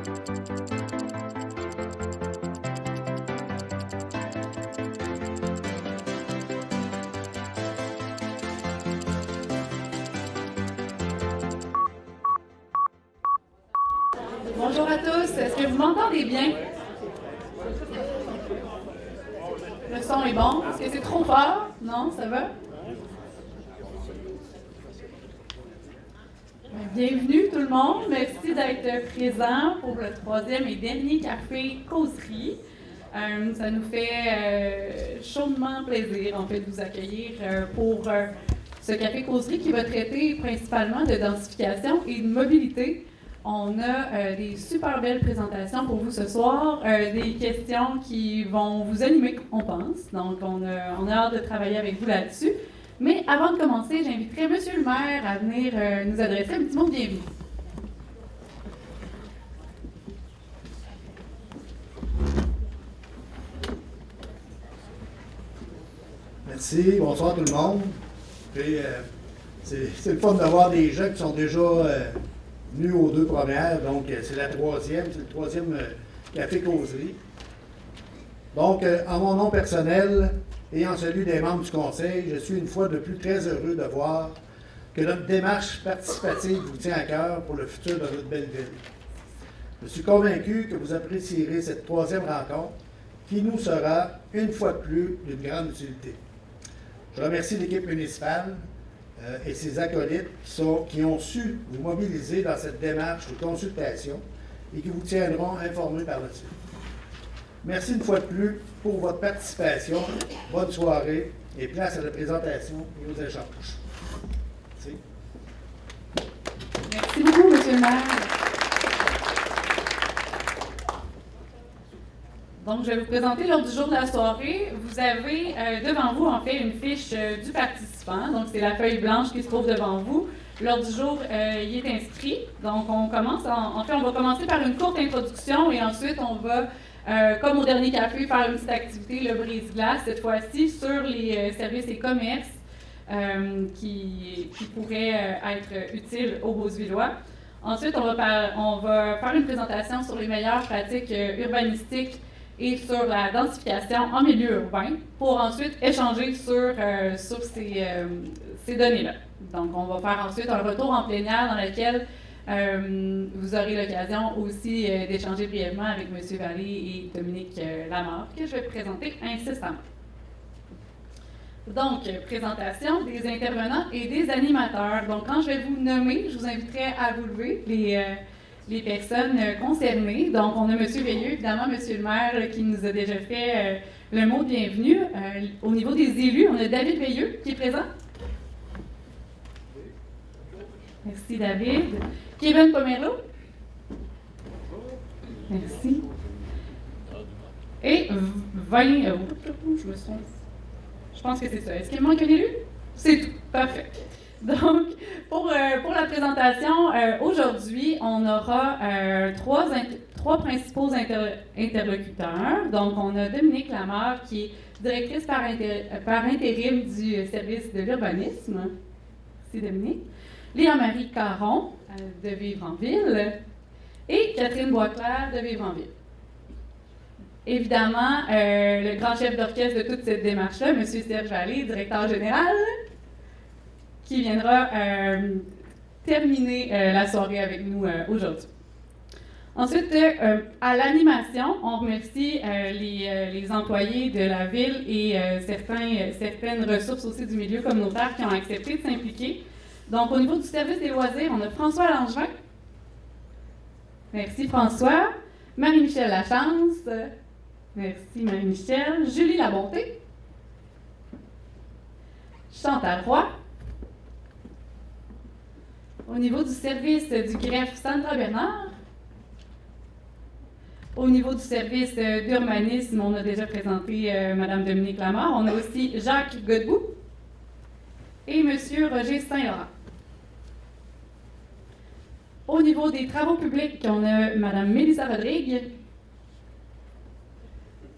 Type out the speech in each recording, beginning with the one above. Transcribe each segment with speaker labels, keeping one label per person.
Speaker 1: Bonjour à tous, est-ce que vous m'entendez bien? Le son est bon? Est-ce que c'est trop fort? Non, ça va? Bienvenue tout le monde, merci d'être présent pour le troisième et dernier café Causerie. Ça nous fait chaudement plaisir en fait de vous accueillir pour ce café Causerie qui va traiter principalement de densification et de mobilité. On a des super belles présentations pour vous ce soir, des questions qui vont vous animer, on pense. Donc, on a hâte de travailler avec vous là-dessus. Mais avant de commencer, j'inviterai M. le maire à venir nous adresser un petit mot de bienvenue.
Speaker 2: Merci, bonsoir tout le monde. Puis, c'est le fun d'avoir des gens qui sont déjà venus aux deux premières, donc c'est le troisième café causerie. Donc, en mon nom personnel et en celui des membres du conseil, je suis une fois de plus très heureux de voir que notre démarche participative vous tient à cœur pour le futur de notre belle ville. Je suis convaincu que vous apprécierez cette troisième rencontre qui nous sera, une fois de plus, d'une grande utilité. Je remercie l'équipe municipale et ses acolytes qui ont su vous mobiliser dans cette démarche de consultation et qui vous tiendront informés par la suite. Merci une fois de plus pour votre participation. Bonne soirée et place à la présentation et aux échanges. Merci.
Speaker 1: Merci beaucoup, M. le maire. Donc, je vais vous présenter l'ordre du jour de la soirée. Vous avez devant vous, en fait, une fiche du participant. Donc, c'est la feuille blanche qui se trouve devant vous. L'ordre du jour, y est inscrit. Donc, on commence. En fait, on va commencer par une courte introduction et ensuite, on va, comme au dernier café, faire une petite activité, le brise-glace, cette fois-ci sur les services et commerces qui pourraient être utiles aux Beauce-Villois. Ensuite, on va faire une présentation sur les meilleures pratiques urbanistiques et sur la densification en milieu urbain, pour ensuite échanger sur ces données-là. Donc, on va faire ensuite un retour en plénière dans lequel vous aurez l'occasion aussi d'échanger brièvement avec M. Vallée et Dominique Lamarre, que je vais présenter incessamment. Donc, présentation des intervenants et des animateurs. Donc, quand je vais vous nommer, je vous inviterai à vous lever les personnes concernées. Donc, on a M. Veilleux, évidemment, M. le maire, qui nous a déjà fait le mot de bienvenue. Au niveau des élus, on a David Veilleux qui est présent. Merci, David. Kevin Pomelo. Merci. Et je pense que c'est ça. Est-ce qu'il manque un élu? C'est tout. Parfait. Donc, pour la présentation, aujourd'hui, on aura trois principaux interlocuteurs. Donc, on a Dominique Lamarre, qui est directrice par intérim du service de l'urbanisme. Merci, Dominique. Léa-Marie Caron, de Vivre en Ville. Et Catherine Boisclair, de Vivre en Ville. Évidemment, le grand chef d'orchestre de toute cette démarche-là, M. Serge Vallée, directeur général, qui viendra terminer la soirée avec nous aujourd'hui. Ensuite, à l'animation, on remercie les employés de la ville et certaines ressources aussi du milieu communautaire qui ont accepté de s'impliquer. Donc, au niveau du service des loisirs, on a François Langevin. Merci, François. Marie-Michel Lachance. Merci, Marie-Michel. Julie Labonté. Chantal Roy. Au niveau du service du greffe, Sandra Bernard. Au niveau du service d'urbanisme, on a déjà présenté Mme Dominique Lamarre. On a aussi Jacques Godbout et M. Roger Saint-Laurent. Au niveau des travaux publics, on a Mme Mélissa Rodrigue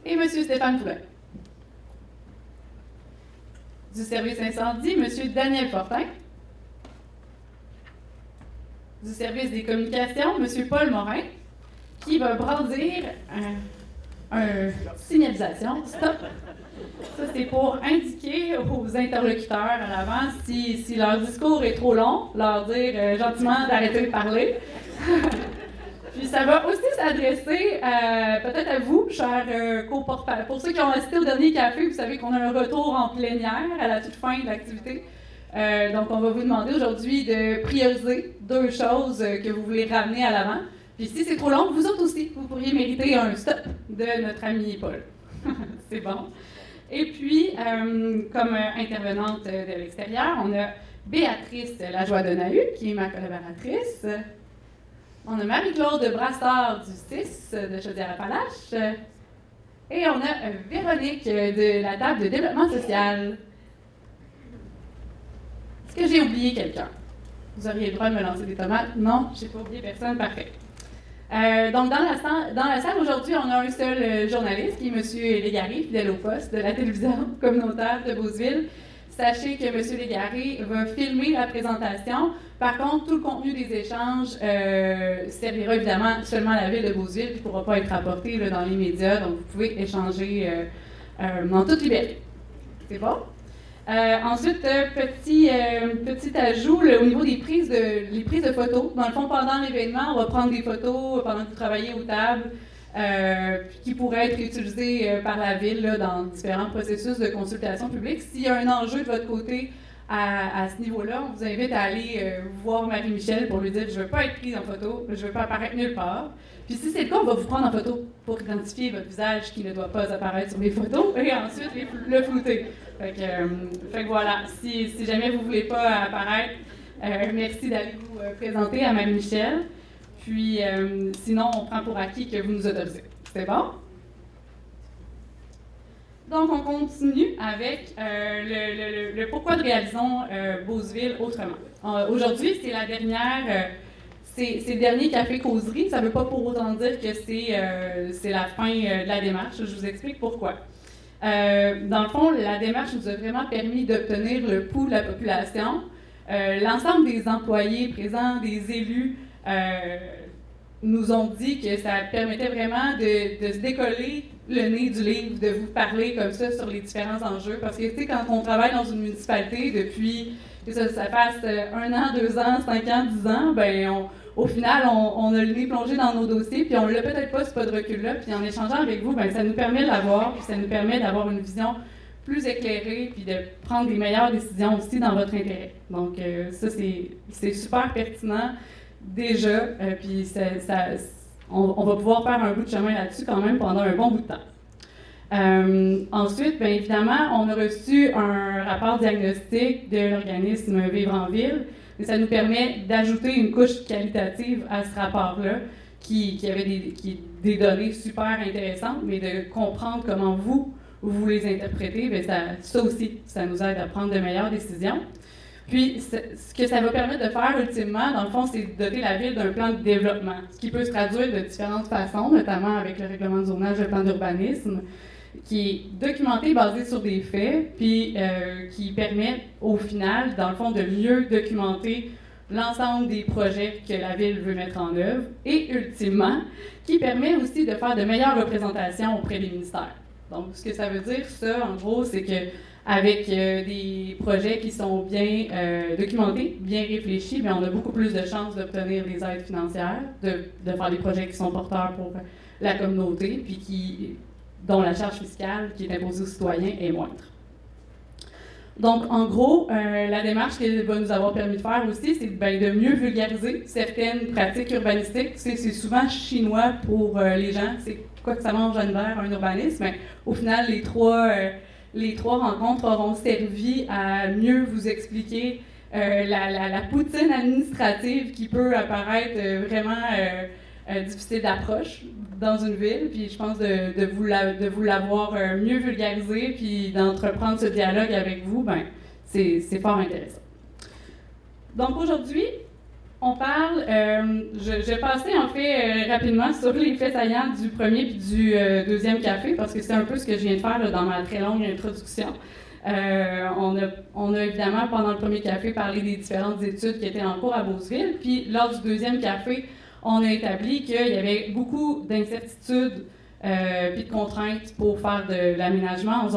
Speaker 1: et M. Stéphane Poulin. Du service incendie, M. Daniel Fortin. Du service des communications, M. Paul Morin. qui va brandir une signalisation, stop. Ça, c'est pour indiquer aux interlocuteurs à l'avant si leur discours est trop long, leur dire gentiment d'arrêter de parler. Puis ça va aussi s'adresser peut-être à vous, chers co-porte-parole. Pour ceux qui ont assisté au dernier café, vous savez qu'on a un retour en plénière à la toute fin de l'activité. Donc, on va vous demander aujourd'hui de prioriser 2 choses que vous voulez ramener à l'avant. Puis si c'est trop long, vous autres aussi, vous pourriez mériter un stop de notre ami Paul. C'est bon. Et puis, comme intervenante de l'extérieur, on a Béatrice Lajoie-Donahue, qui est ma collaboratrice. On a Marie-Claude Brassard du 6 de Chaudière-Appalaches. Et on a Véronique de la table de développement social. Est-ce que j'ai oublié quelqu'un? Vous auriez le droit de me lancer des tomates? Non, je n'ai pas oublié personne, parfait. Donc, dans la salle aujourd'hui, on a un seul journaliste, qui est M. Légaré, fidèle au poste de la télévision communautaire de Beauceville. Sachez que M. Légaré va filmer la présentation. Par contre, tout le contenu des échanges servira évidemment seulement à la ville de Beauceville et ne pourra pas être rapporté là, dans les médias. Donc, vous pouvez échanger en toute liberté. C'est bon? Ensuite, petit ajout au niveau des prises de photos. Dans le fond, pendant l'événement, on va prendre des photos pendant que vous travaillez aux tables qui pourraient être utilisées par la ville là, dans différents processus de consultation publique. S'il y a un enjeu de votre côté à ce niveau-là, on vous invite à aller voir Marie-Michel pour lui dire « Je ne veux pas être prise en photo, je ne veux pas apparaître nulle part ». Puis si c'est le cas, on va vous prendre en photo pour identifier votre visage qui ne doit pas apparaître sur les photos et ensuite le flouter. Fait que voilà, si jamais vous ne voulez pas apparaître, merci d'aller vous présenter à Marie-Michel. Puis sinon, on prend pour acquis que vous nous autorisez. C'est bon? Donc, on continue avec le pourquoi de réalisons Beauceville autrement. Aujourd'hui, c'est la dernière... c'est le dernier café causerie. Ça ne veut pas pour autant dire que c'est la fin de la démarche. Je vous explique pourquoi. Dans le fond, la démarche nous a vraiment permis d'obtenir le pouls de la population. L'ensemble des employés présents, des élus, nous ont dit que ça permettait vraiment de se décoller le nez du livre, de vous parler comme ça sur les différents enjeux. Parce que, tu sais, quand on travaille dans une municipalité depuis que ça fasse 1 an, 2 ans, 5 ans, 10 ans, ben au final, on a le nez plongé dans nos dossiers, puis on ne l'a peut-être pas, ce pas de recul-là. Puis en échangeant avec vous, ben ça nous permet de l'avoir, puis ça nous permet d'avoir une vision plus éclairée, puis de prendre des meilleures décisions aussi dans votre intérêt. Donc ça, c'est super pertinent déjà, puis on va pouvoir faire un bout de chemin là-dessus quand même pendant un bon bout de temps. Ensuite, bien évidemment, on a reçu un rapport diagnostic de l'organisme Vivre en Ville, mais ça nous permet d'ajouter une couche qualitative à ce rapport-là, qui avait des données super intéressantes, mais de comprendre comment vous les interprétez, bien ça aussi, ça nous aide à prendre de meilleures décisions. Puis, ce que ça va permettre de faire ultimement, dans le fond, c'est de doter la ville d'un plan de développement, ce qui peut se traduire de différentes façons, notamment avec le règlement de zonage, le plan d'urbanisme, qui est documenté, basé sur des faits, puis qui permet au final, dans le fond, de mieux documenter l'ensemble des projets que la ville veut mettre en œuvre, et ultimement, qui permet aussi de faire de meilleures représentations auprès des ministères. Donc, ce que ça veut dire, ça, en gros, c'est que avec des projets qui sont bien documentés, bien réfléchis, bien, on a beaucoup plus de chances d'obtenir des aides financières, de faire des projets qui sont porteurs pour la communauté, puis dont la charge fiscale qui est imposée aux citoyens est moindre. Donc, en gros, la démarche qu'elle va nous avoir permis de faire aussi, c'est de mieux vulgariser certaines pratiques urbanistiques. C'est souvent chinois pour les gens, c'est quoi que ça mange en hiver, un urbanisme, mais au final, les trois rencontres auront servi à mieux vous expliquer la poutine administrative qui peut apparaître vraiment difficile d'approche dans une ville. Puis je pense de vous l'avoir mieux vulgarisé, puis d'entreprendre ce dialogue avec vous, ben c'est fort intéressant. Donc aujourd'hui, on parle, je vais passer en fait rapidement sur les faits saillants du premier puis du deuxième café, parce que c'est un peu ce que je viens de faire là, dans ma très longue introduction. On a évidemment, pendant le premier café, parlé des différentes études qui étaient en cours à Beauceville, puis lors du deuxième café, on a établi qu'il y avait beaucoup d'incertitudes puis de contraintes pour faire de l'aménagement en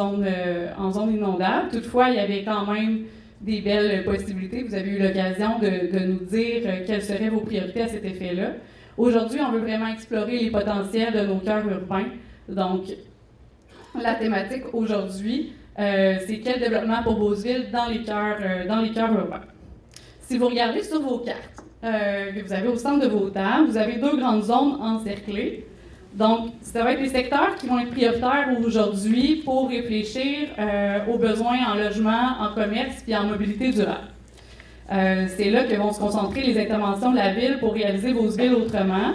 Speaker 1: zone inondable. Toutefois, il y avait quand même des belles possibilités. Vous avez eu l'occasion de nous dire quelles seraient vos priorités à cet effet-là. Aujourd'hui, on veut vraiment explorer les potentiels de nos cœurs urbains. Donc, la thématique aujourd'hui, c'est quel développement pour Beauceville dans les cœurs urbains. Si vous regardez sur vos cartes que vous avez au centre de vos tables, vous avez 2 grandes zones encerclées. Donc, ça va être les secteurs qui vont être prioritaires aujourd'hui pour réfléchir aux besoins en logement, en commerce et en mobilité durable. C'est là que vont se concentrer les interventions de la Ville pour réaliser Beauceville autrement.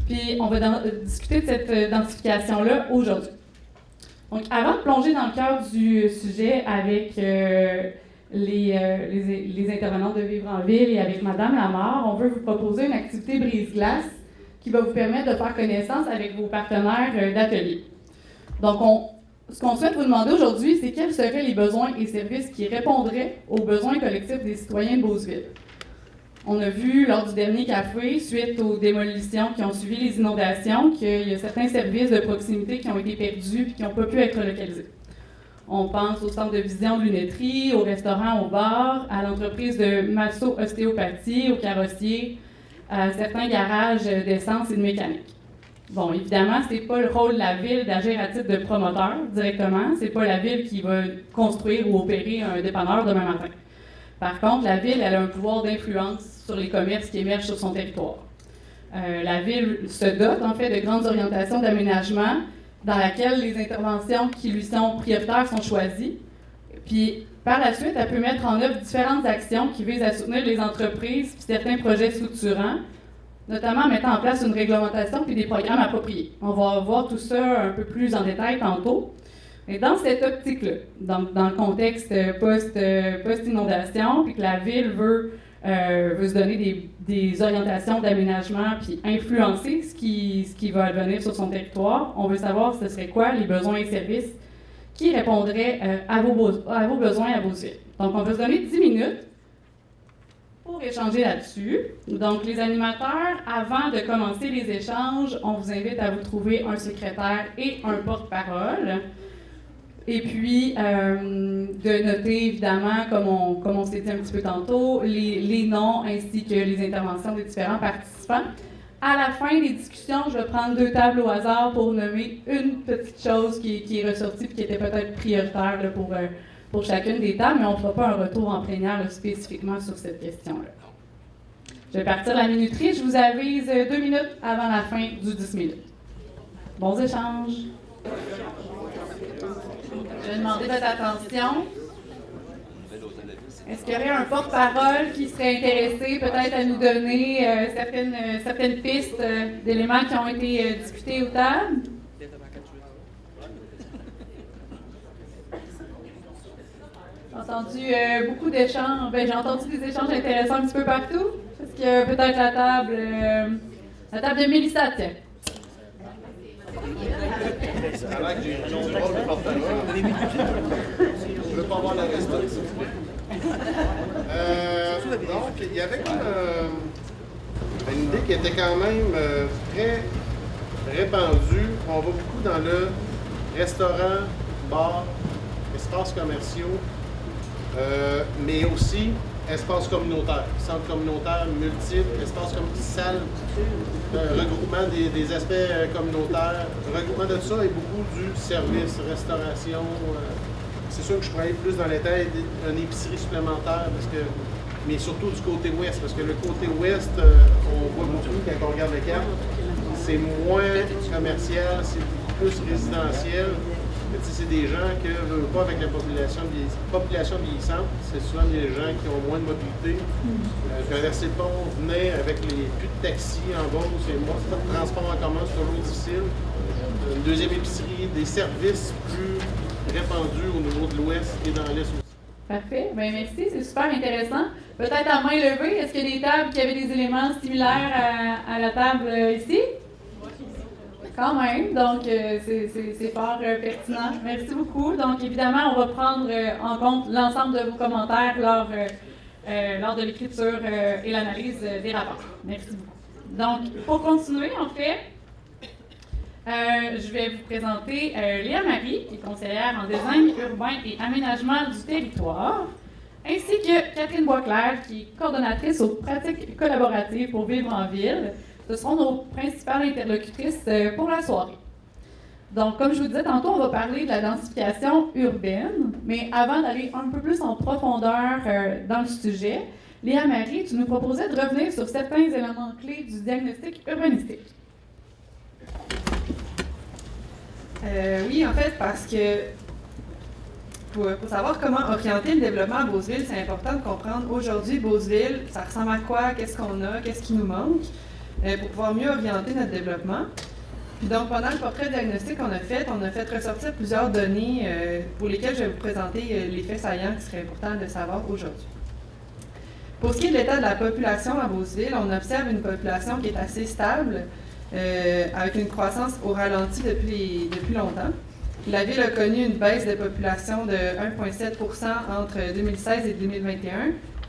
Speaker 1: Puis, on va discuter de cette identification-là aujourd'hui. Donc, avant de plonger dans le cœur du sujet avec les intervenants de Vivre en Ville et avec Madame Lamarre, on veut vous proposer une activité brise-glace qui va vous permettre de faire connaissance avec vos partenaires d'atelier. Donc, ce qu'on souhaite vous demander aujourd'hui, c'est quels seraient les besoins et services qui répondraient aux besoins collectifs des citoyens de Beauceville. On a vu lors du dernier café, suite aux démolitions qui ont suivi les inondations, qu'il y a certains services de proximité qui ont été perdus et qui n'ont pas pu être localisés. On pense au centre de vision de lunetterie, au restaurant, au bar, à l'entreprise de masso-ostéopathie, au carrossier, à certains garages d'essence et de mécanique. Bon, évidemment, ce n'est pas le rôle de la Ville d'agir à titre de promoteur directement. Ce n'est pas la Ville qui va construire ou opérer un dépanneur demain matin. Par contre, la Ville, elle a un pouvoir d'influence sur les commerces qui émergent sur son territoire. La Ville se dote, en fait, de grandes orientations d'aménagement dans lesquelles les interventions qui lui sont prioritaires sont choisies. Puis, par la suite, elle peut mettre en œuvre différentes actions qui visent à soutenir les entreprises et certains projets structurants, notamment en mettant en place une réglementation puis des programmes appropriés. On va voir tout ça un peu plus en détail tantôt. Et dans cette optique-là, dans le contexte post-inondation, puis que la Ville veut se donner des orientations d'aménagement puis influencer ce qui va advenir sur son territoire, on veut savoir ce serait quoi les besoins et services qui répondraient à vos besoins à Beauceville. Donc, on va se donner 10 minutes pour échanger là-dessus. Donc, les animateurs, avant de commencer les échanges, on vous invite à vous trouver un secrétaire et un porte-parole. Et puis, de noter, évidemment, comme on s'est dit un petit peu tantôt, les noms ainsi que les interventions des différents participants. À la fin des discussions, je vais prendre 2 tables au hasard pour nommer une petite chose qui est ressortie et qui était peut-être prioritaire là, pour chacune des tables, mais on ne fera pas un retour en plénière là, spécifiquement sur cette question-là. Je vais partir la minuterie. Je vous avise 2 minutes avant la fin du 10 minutes. Bons échanges! Je vais demander votre attention. Est-ce qu'il y aurait un porte-parole qui serait intéressé peut-être à nous donner certaines pistes d'éléments qui ont été discutés aux tables? J'ai entendu beaucoup d'échanges. J'ai entendu des échanges intéressants un petit peu partout. Est-ce qu'il y a peut-être la table de Mélissa, tiens.
Speaker 3: Ça a l'air que j'ai le rôle de porte-parole. Je ne veux pas avoir la reste. Donc, il y avait comme une idée qui était quand même très répandue. On va beaucoup dans le restaurant, bar, espaces commerciaux, mais aussi espaces communautaires, centres communautaires multiples, espaces comme salles, regroupement des aspects communautaires, regroupement de tout ça et beaucoup du service, restauration. C'est sûr que je pourrais aller plus dans les détails d'une épicerie supplémentaire, mais surtout du côté ouest, parce que le côté ouest, on voit beaucoup quand on regarde les cartes, c'est moins commercial, c'est beaucoup plus résidentiel. C'est des gens qui ne veulent pas avec la population vieillissante. C'est souvent des gens qui ont moins de mobilité. Traverser le pont, venir avec plus de taxis en Beauce, et pas de transport en commun, c'est toujours difficile. Une deuxième épicerie, des services plus répandus au niveau de l'ouest et dans l'est aussi.
Speaker 1: Parfait. Bien, merci. C'est super intéressant. Peut-être à main levée, est-ce qu'il y a des tables qui avaient des éléments similaires à la table ici? Quand même, donc c'est fort pertinent. Merci beaucoup. Donc évidemment, on va prendre en compte l'ensemble de vos commentaires lors de l'écriture et l'analyse des rapports. Merci beaucoup. Donc, pour continuer, en fait, je vais vous présenter Léa Marie, qui est conseillère en design urbain et aménagement du territoire, ainsi que Catherine Boisclair, qui est coordonnatrice aux pratiques collaboratives pour vivre en ville. Ce seront nos principales interlocutrices pour la soirée. Donc, comme je vous disais tantôt, on va parler de la densification urbaine, mais avant d'aller un peu plus en profondeur dans le sujet, Léa Marie, tu nous proposais de revenir sur certains éléments clés du diagnostic urbanistique.
Speaker 4: Oui, en fait, parce que pour savoir comment orienter le développement à Beauceville, c'est important de comprendre aujourd'hui, Beauceville, ça ressemble à quoi, qu'est-ce qu'on a, qu'est-ce qui nous manque, pour pouvoir mieux orienter notre développement. Puis donc, pendant le portrait diagnostic qu'on a fait ressortir plusieurs données pour lesquelles je vais vous présenter les faits saillants qui seraient importants de savoir aujourd'hui. Pour ce qui est de l'état de la population à Beauceville, on observe une population qui est assez stable, avec une croissance au ralenti depuis longtemps. La ville a connu une baisse de population de 1,7 % entre 2016 et 2021,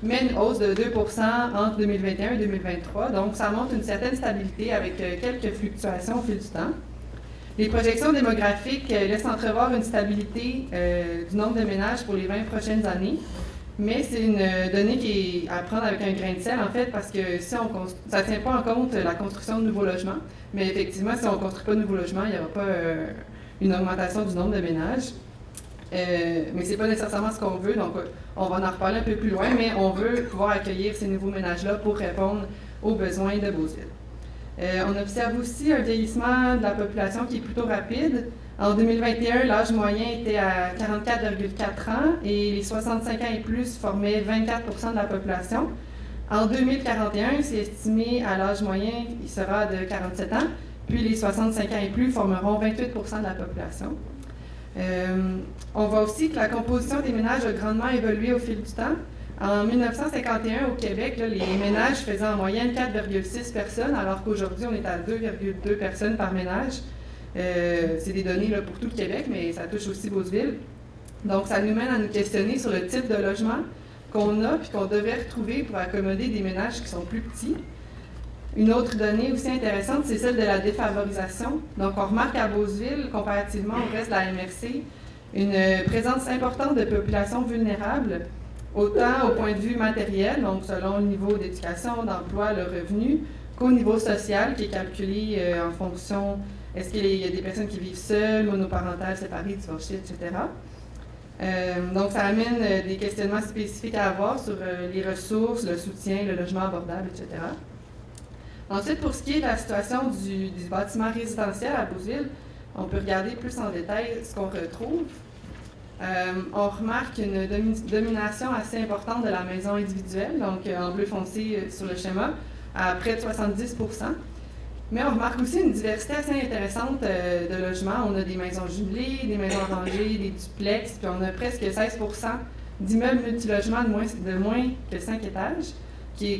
Speaker 4: mais une hausse de 2 % entre 2021 et 2023. Donc, ça montre une certaine stabilité avec quelques fluctuations au fil du temps. Les projections démographiques laissent entrevoir une stabilité du nombre de ménages pour les 20 prochaines années. Mais c'est une donnée qui est à prendre avec un grain de sel, en fait, parce que si ça ne tient pas en compte la construction de nouveaux logements. Mais effectivement, si on ne construit pas de nouveaux logements, il n'y aura pas une augmentation du nombre de ménages. Mais ce n'est pas nécessairement ce qu'on veut, donc on va en reparler un peu plus loin, mais on veut pouvoir accueillir ces nouveaux ménages-là pour répondre aux besoins de Beauceville. On observe aussi un vieillissement de la population qui est plutôt rapide. En 2021, l'âge moyen était à 44,4 ans et les 65 ans et plus formaient 24 % de la population. En 2041, c'est estimé à l'âge moyen, il sera de 47 ans, puis les 65 ans et plus formeront 28 % de la population. On voit aussi que la composition des ménages a grandement évolué au fil du temps. En 1951, au Québec, là, les ménages faisaient en moyenne 4,6 personnes, alors qu'aujourd'hui, on est à 2,2 personnes par ménage. C'est des données là, pour tout le Québec, mais ça touche aussi Beauceville. Donc, ça nous mène à nous questionner sur le type de logement qu'on a puis qu'on devrait retrouver pour accommoder des ménages qui sont plus petits. Une autre donnée aussi intéressante, c'est celle de la défavorisation. Donc, on remarque à Beauceville, comparativement au reste de la MRC, une présence importante de populations vulnérables, autant au point de vue matériel, donc selon le niveau d'éducation, d'emploi, le revenu, qu'au niveau social, qui est calculé en fonction, est-ce qu'il y a des personnes qui vivent seules, monoparentales, séparées, divorcées, etc. Donc, ça amène des questionnements spécifiques à avoir sur les ressources, le soutien, le logement abordable, etc. Ensuite, pour ce qui est de la situation du bâtiment résidentiel à Beauceville, on peut regarder plus en détail ce qu'on retrouve. On remarque une domination assez importante de la maison individuelle, donc en bleu foncé sur le schéma, à près de 70 %. Mais on remarque aussi une diversité assez intéressante de logements. On a des maisons jumelées, des maisons rangées, des duplex, puis on a presque 16 % d'immeubles multilogements de moins que 5 étages, qui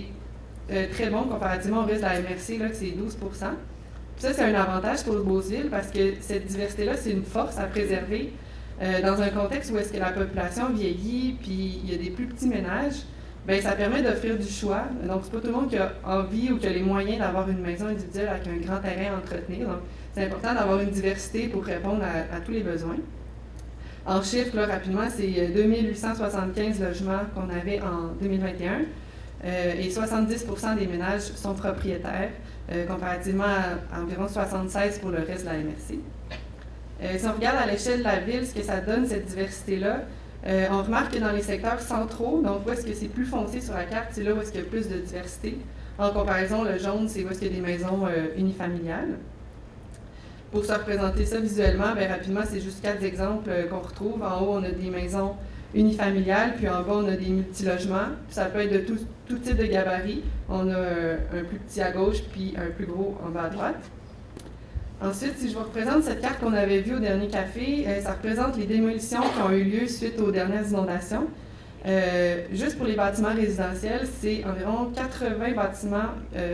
Speaker 4: est très bon comparativement au reste de la MRC, là, que c'est 12 %. Puis ça, c'est un avantage pour Beauceville parce que cette diversité-là, c'est une force à préserver dans un contexte où est-ce que la population vieillit, puis il y a des plus petits ménages. Bien, ça permet d'offrir du choix. Donc, c'est pas tout le monde qui a envie ou qui a les moyens d'avoir une maison individuelle avec un grand terrain à entretenir. Donc, c'est important d'avoir une diversité pour répondre à tous les besoins. En chiffres, là, rapidement, c'est 2875 logements qu'on avait en 2021 et 70 % des ménages sont propriétaires, comparativement à environ 76 % pour le reste de la MRC. Si on regarde à l'échelle de la ville, ce que ça donne, cette diversité-là, on remarque que dans les secteurs centraux, donc où est-ce que c'est plus foncé sur la carte, c'est là où est-ce qu'il y a plus de diversité. En comparaison, le jaune, c'est où est-ce qu'il y a des maisons unifamiliales. Pour se représenter ça visuellement, bien rapidement, c'est juste 4 exemples qu'on retrouve. En haut, on a des maisons unifamiliales, puis en bas, on a des multilogements. Puis ça peut être de tout type de gabarit. On a un plus petit à gauche, puis un plus gros en bas à droite. Ensuite, si je vous représente cette carte qu'on avait vue au dernier café, ça représente les démolitions qui ont eu lieu suite aux dernières inondations. Juste pour les bâtiments résidentiels, c'est environ 80 bâtiments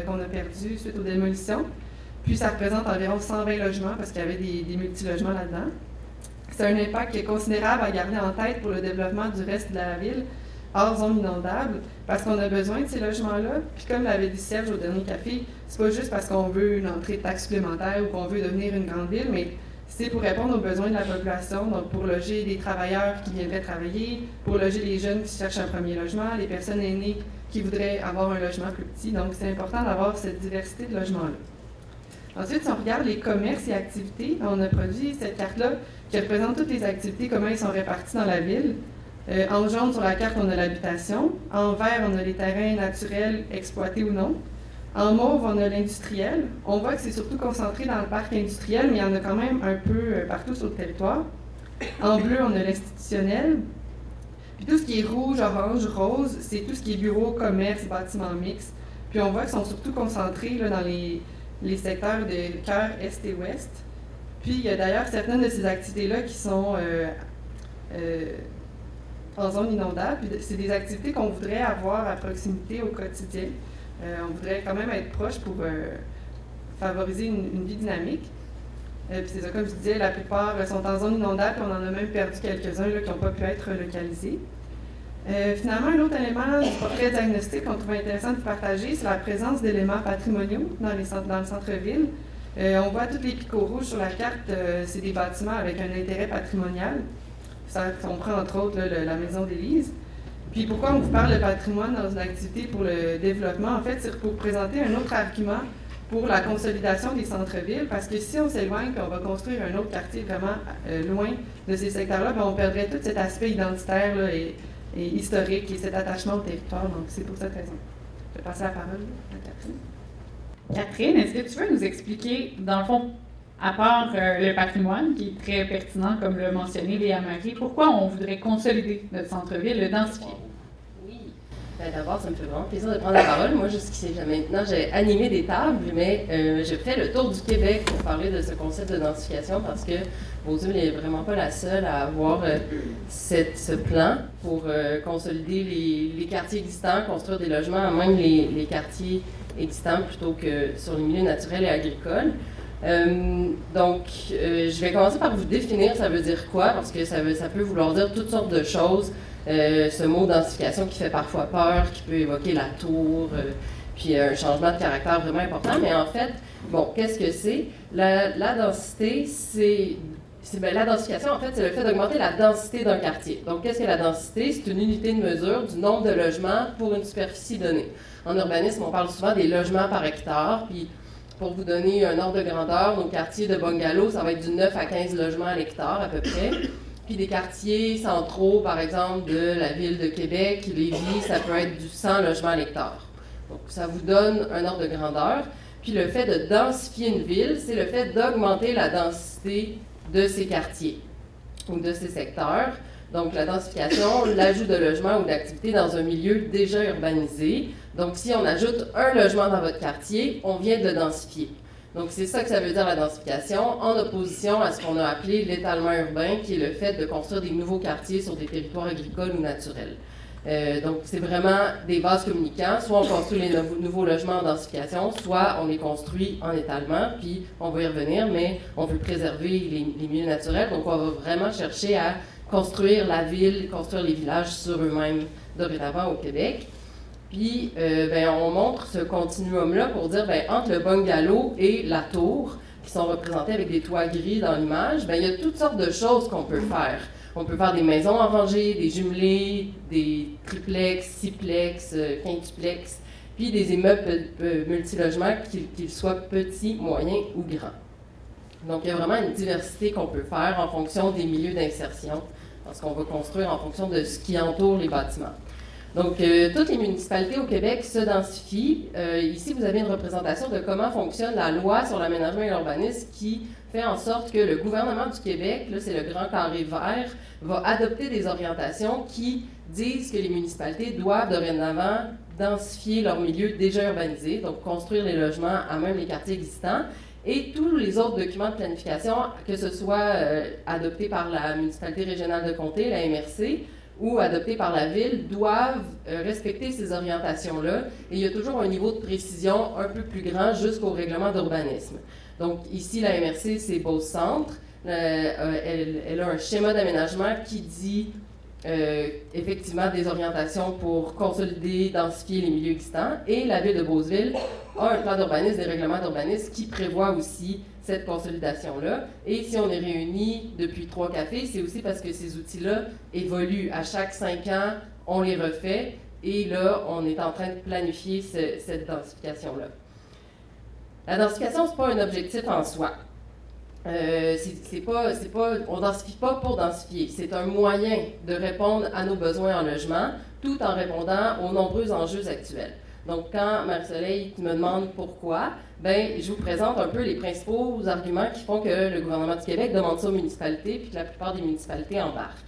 Speaker 4: qu'on a perdus suite aux démolitions. Puis ça représente environ 120 logements parce qu'il y avait des multilogements là-dedans. C'est un impact qui est considérable à garder en tête pour le développement du reste de la ville hors zone inondable, parce qu'on a besoin de ces logements-là. Puis comme l'avait dit Serge au dernier café, c'est pas juste parce qu'on veut une entrée de taxe supplémentaire ou qu'on veut devenir une grande ville, mais c'est pour répondre aux besoins de la population, donc pour loger des travailleurs qui viendraient travailler, pour loger les jeunes qui cherchent un premier logement, les personnes aînées qui voudraient avoir un logement plus petit. Donc, c'est important d'avoir cette diversité de logements-là. Ensuite, si on regarde les commerces et activités, on a produit cette carte-là qui représente toutes les activités, comment ils sont répartis dans la ville. En jaune, sur la carte, on a l'habitation. En vert, on a les terrains naturels exploités ou non. En mauve, on a l'industriel. On voit que c'est surtout concentré dans le parc industriel, mais il y en a quand même un peu partout sur le territoire. En bleu, on a l'institutionnel. Puis tout ce qui est rouge, orange, rose, c'est tout ce qui est bureau, commerce, bâtiments mixtes. Puis on voit qu'ils sont surtout concentrés là, dans les secteurs de cœur, est et ouest. Puis il y a d'ailleurs certaines de ces activités-là qui sont en zone inondable. Puis c'est des activités qu'on voudrait avoir à proximité au quotidien. On voudrait quand même être proche pour favoriser une vie dynamique. Puis c'est ça, comme je disais, la plupart sont en zone inondable, puis on en a même perdu quelques-uns là, qui n'ont pas pu être localisés. Finalement, un autre élément du portrait diagnostic qu'on trouve intéressant de partager, c'est la présence d'éléments patrimoniaux dans le centre-ville. On voit tous les picots rouges sur la carte, c'est des bâtiments avec un intérêt patrimonial. Ça comprend entre autres là, la maison d'Élise. Puis pourquoi on vous parle de patrimoine dans une activité pour le développement? En fait, c'est pour présenter un autre argument pour la consolidation des centres-villes, parce que si on s'éloigne et on va construire un autre quartier vraiment loin de ces secteurs-là, bien, on perdrait tout cet aspect identitaire là, et historique et cet attachement au territoire. Donc, c'est pour cette raison. Je vais passer la parole à Catherine.
Speaker 1: Catherine, est-ce que tu veux nous expliquer, dans le fond, à part le patrimoine, qui est très pertinent, comme l'a mentionné Léa Marie, pourquoi on voudrait consolider notre centre-ville, le densifier?
Speaker 5: Oui. Ben, d'abord, ça me fait vraiment plaisir de prendre la parole. Moi, jusqu'ici, maintenant, j'ai animé des tables, mais je fais le tour du Québec pour parler de ce concept de densification parce que Beauzeville n'est vraiment pas la seule à avoir ce plan pour consolider les quartiers existants, construire des logements, même les quartiers existants plutôt que sur les milieux naturels et agricoles. Donc, je vais commencer par vous définir ça veut dire quoi, parce que ça peut vouloir dire toutes sortes de choses. Ce mot densification qui fait parfois peur, qui peut évoquer la tour, puis un changement de caractère vraiment important. Mais en fait, bon, qu'est-ce que c'est? La densité, la densification, en fait, c'est le fait d'augmenter la densité d'un quartier. Donc, qu'est-ce que la densité? C'est une unité de mesure du nombre de logements pour une superficie donnée. En urbanisme, on parle souvent des logements par hectare, puis pour vous donner un ordre de grandeur, nos quartiers de bungalows, ça va être du 9 à 15 logements à l'hectare à peu près. Puis des quartiers centraux, par exemple, de la ville de Québec, Lévis, ça peut être du 100 logements à l'hectare. Donc ça vous donne un ordre de grandeur. Puis le fait de densifier une ville, c'est le fait d'augmenter la densité de ces quartiers ou de ces secteurs. Donc la densification, l'ajout de logements ou d'activités dans un milieu déjà urbanisé. Donc si on ajoute un logement dans votre quartier, on vient de densifier. Donc c'est ça que ça veut dire la densification, en opposition à ce qu'on a appelé l'étalement urbain, qui est le fait de construire des nouveaux quartiers sur des territoires agricoles ou naturels. Donc c'est vraiment des vases communicants, soit on construit les nouveaux logements en densification, soit on les construit en étalement, puis on va y revenir, mais on veut préserver les milieux naturels, donc on va vraiment chercher à construire la ville, construire les villages sur eux-mêmes dorénavant au Québec. Puis, on montre ce continuum-là pour dire, entre le bungalow et la tour, qui sont représentés avec des toits gris dans l'image, il y a toutes sortes de choses qu'on peut faire. On peut faire des maisons en rangée, des jumelés, des triplex, sixplex, quintuplex, puis des immeubles multilogements, qu'ils soient petits, moyens ou grands. Donc, il y a vraiment une diversité qu'on peut faire en fonction des milieux d'insertion, parce qu'on va construire en fonction de ce qui entoure les bâtiments. Donc, toutes les municipalités au Québec se densifient. Ici, vous avez une représentation de comment fonctionne la loi sur l'aménagement et l'urbanisme qui fait en sorte que le gouvernement du Québec, là, c'est le grand carré vert, va adopter des orientations qui disent que les municipalités doivent dorénavant densifier leur milieu déjà urbanisé, donc construire les logements à même les quartiers existants. Et tous les autres documents de planification, que ce soit adoptés par la municipalité régionale de comté, la MRC, ou adoptés par la ville, doivent respecter ces orientations-là. Et il y a toujours un niveau de précision un peu plus grand jusqu'au règlement d'urbanisme. Donc ici, la MRC, c'est Beauce-Centre. Elle a un schéma d'aménagement qui dit effectivement des orientations pour consolider, densifier les milieux existants. Et la ville de Beauceville a un plan d'urbanisme, des règlements d'urbanisme qui prévoient aussi cette consolidation-là. Et si on est réunis depuis 3 cafés, c'est aussi parce que ces outils-là évoluent. À chaque 5 ans, on les refait. Et là, on est en train de planifier cette densification-là. La densification, ce n'est pas un objectif en soi. On ne densifie pas pour densifier. C'est un moyen de répondre à nos besoins en logement, tout en répondant aux nombreux enjeux actuels. Donc, quand Marie-Soleil me demande pourquoi, je vous présente un peu les principaux arguments qui font que le gouvernement du Québec demande ça aux municipalités, puis que la plupart des municipalités embarquent.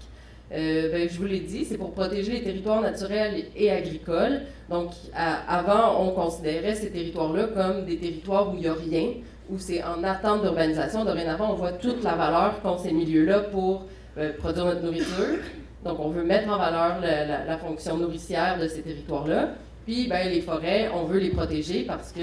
Speaker 5: Je vous l'ai dit, c'est pour protéger les territoires naturels et agricoles. Donc, avant, on considérait ces territoires-là comme des territoires où il n'y a rien, où c'est en attente d'urbanisation. Dorénavant, on voit toute la valeur qu'ont ces milieux-là pour produire notre nourriture. Donc, on veut mettre en valeur la fonction nourricière de ces territoires-là. Puis, les forêts, on veut les protéger parce que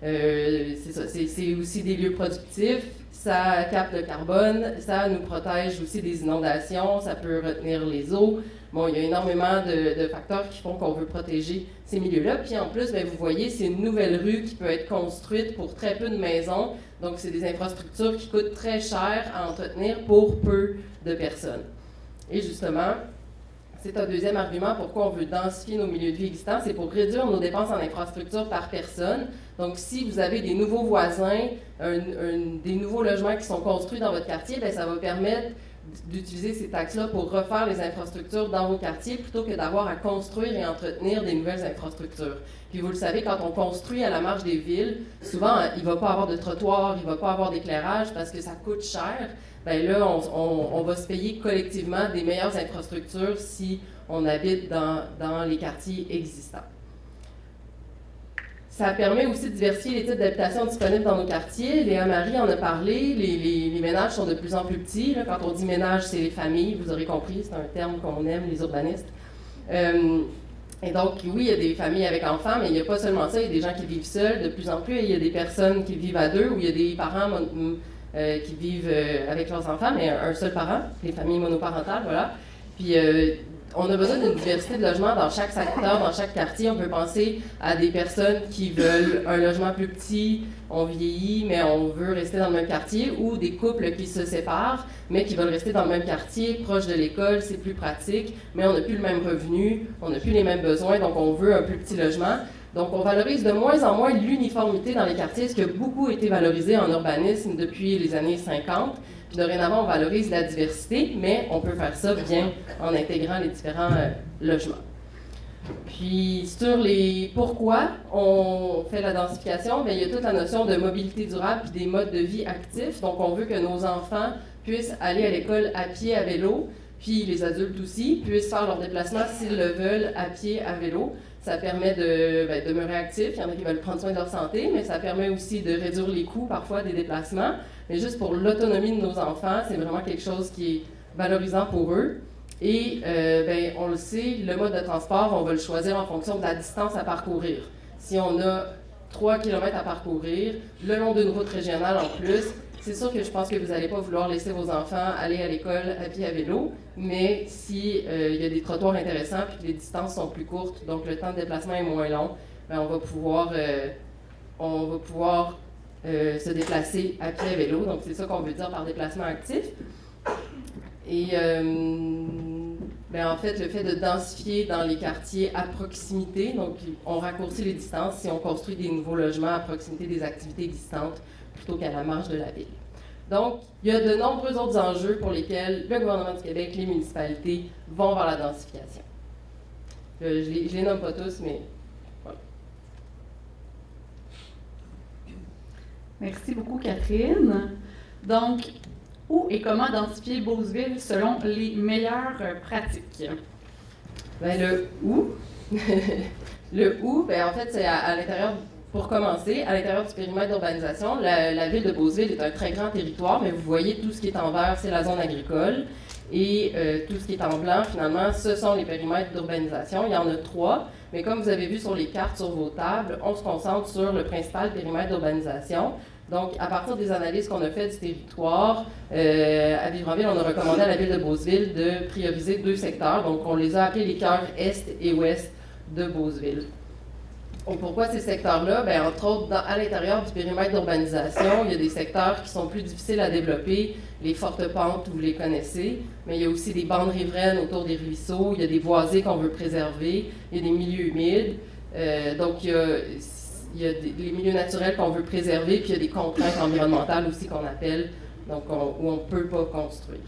Speaker 5: c'est aussi des lieux productifs, ça capte le carbone, ça nous protège aussi des inondations, ça peut retenir les eaux. Bon, il y a énormément de facteurs qui font qu'on veut protéger ces milieux-là. Puis en plus, vous voyez, c'est une nouvelle rue qui peut être construite pour très peu de maisons. Donc, c'est des infrastructures qui coûtent très cher à entretenir pour peu de personnes. Et justement, c'est un deuxième argument pourquoi on veut densifier nos milieux de vie existants, c'est pour réduire nos dépenses en infrastructures par personne. Donc, si vous avez des nouveaux voisins, des nouveaux logements qui sont construits dans votre quartier, ça va permettre d'utiliser ces taxes-là pour refaire les infrastructures dans vos quartiers plutôt que d'avoir à construire et entretenir des nouvelles infrastructures. Puis vous le savez, quand on construit à la marge des villes, souvent, il ne va pas avoir de trottoir, il ne va pas avoir d'éclairage parce que ça coûte cher. Là, on va se payer collectivement des meilleures infrastructures si on habite dans les quartiers existants. Ça permet aussi de diversifier les types d'habitation disponibles dans nos quartiers. Léa Marie en a parlé, les ménages sont de plus en plus petits. Là, quand on dit ménage, c'est les familles, vous aurez compris, c'est un terme qu'on aime, les urbanistes. Et donc, oui, il y a des familles avec enfants, mais il n'y a pas seulement ça, il y a des gens qui vivent seuls de plus en plus, et il y a des personnes qui vivent à 2, ou il y a des parents qui vivent avec leurs enfants, mais un seul parent, les familles monoparentales, voilà. Puis, on a besoin d'une diversité de logements dans chaque secteur, dans chaque quartier. On peut penser à des personnes qui veulent un logement plus petit, on vieillit, mais on veut rester dans le même quartier, ou des couples qui se séparent, mais qui veulent rester dans le même quartier, proche de l'école, c'est plus pratique, mais on n'a plus le même revenu, on n'a plus les mêmes besoins, donc on veut un plus petit logement. Donc, on valorise de moins en moins l'uniformité dans les quartiers, ce qui a beaucoup été valorisé en urbanisme depuis les années 50. Puis dorénavant, on valorise la diversité, mais on peut faire ça bien en intégrant les différents logements. Puis sur les pourquoi on fait la densification, il y a toute la notion de mobilité durable puis des modes de vie actifs. Donc on veut que nos enfants puissent aller à l'école à pied, à vélo, puis les adultes aussi puissent faire leur déplacement s'ils le veulent à pied, à vélo. Ça permet de demeurer actifs. Il y en a qui veulent prendre soin de leur santé, mais ça permet aussi de réduire les coûts parfois des déplacements. Mais juste pour l'autonomie de nos enfants, c'est vraiment quelque chose qui est valorisant pour eux. Et on le sait, le mode de transport, on va le choisir en fonction de la distance à parcourir. Si on a 3 km à parcourir, le long d'une route régionale en plus, c'est sûr que je pense que vous n'allez pas vouloir laisser vos enfants aller à l'école à pied à vélo, mais si y a des trottoirs intéressants et que les distances sont plus courtes, donc le temps de déplacement est moins long, on va pouvoir se déplacer à pied à vélo. Donc c'est ça qu'on veut dire par déplacement actif. Et en fait, le fait de densifier dans les quartiers à proximité, donc on raccourcit les distances si on construit des nouveaux logements à proximité des activités existantes plutôt qu'à la marge de la ville. Donc, il y a de nombreux autres enjeux pour lesquels le gouvernement du Québec, les municipalités vont vers la densification. Je les nomme pas tous, mais voilà.
Speaker 1: Merci beaucoup, Catherine. Donc, où et comment densifier Beauceville selon les meilleures pratiques?
Speaker 5: Le où. Le où, en fait, c'est à l'intérieur, pour commencer, à l'intérieur du périmètre d'urbanisation. La ville de Beauceville est un très grand territoire, mais vous voyez, tout ce qui est en vert, c'est la zone agricole. Et tout ce qui est en blanc, finalement, ce sont les périmètres d'urbanisation. Il y en a 3, mais comme vous avez vu sur les cartes sur vos tables, on se concentre sur le principal périmètre d'urbanisation. Donc, à partir des analyses qu'on a faites du territoire, à Vivre en Ville, on a recommandé à la Ville de Beauceville de prioriser 2 secteurs. Donc, on les a appelés les cœurs Est et Ouest de Beauceville. Donc, pourquoi ces secteurs-là? Bien, entre autres, à l'intérieur du périmètre d'urbanisation, il y a des secteurs qui sont plus difficiles à développer, les fortes pentes, vous les connaissez, mais il y a aussi des bandes riveraines autour des ruisseaux, il y a des boisés qu'on veut préserver, il y a des milieux humides. Donc, il y a les milieux naturels qu'on veut préserver, puis il y a des contraintes environnementales aussi qu'on appelle, donc où on ne peut pas construire.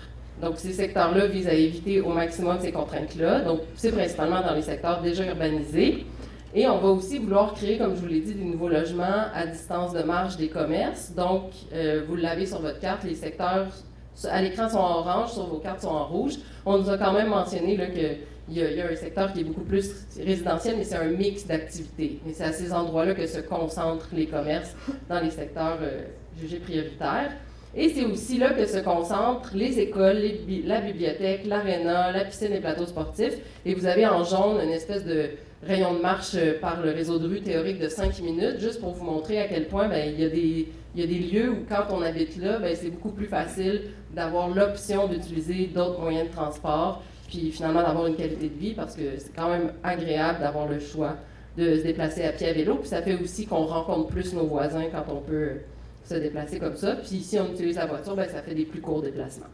Speaker 5: Donc, ces secteurs-là visent à éviter au maximum ces contraintes-là. Donc, c'est principalement dans les secteurs déjà urbanisés. Et on va aussi vouloir créer, comme je vous l'ai dit, des nouveaux logements à distance de marge des commerces. Donc, vous l'avez sur votre carte, les secteurs à l'écran sont en orange, sur vos cartes sont en rouge. On nous a quand même mentionné qu'il y a un secteur qui est beaucoup plus résidentiel, mais c'est un mix d'activités. Et c'est à ces endroits-là que se concentrent les commerces dans les secteurs jugés prioritaires. Et c'est aussi là que se concentrent les écoles, la bibliothèque, l'aréna, la piscine et les plateaux sportifs. Et vous avez en jaune une espèce de rayon de marche par le réseau de rue théorique de 5 minutes, juste pour vous montrer à quel point il y a des lieux où, quand on habite là, c'est beaucoup plus facile d'avoir l'option d'utiliser d'autres moyens de transport, puis finalement d'avoir une qualité de vie, parce que c'est quand même agréable d'avoir le choix de se déplacer à pied à vélo. Puis ça fait aussi qu'on rencontre plus nos voisins quand on peut se déplacer comme ça. Puis si on utilise la voiture, ça fait des plus courts déplacements.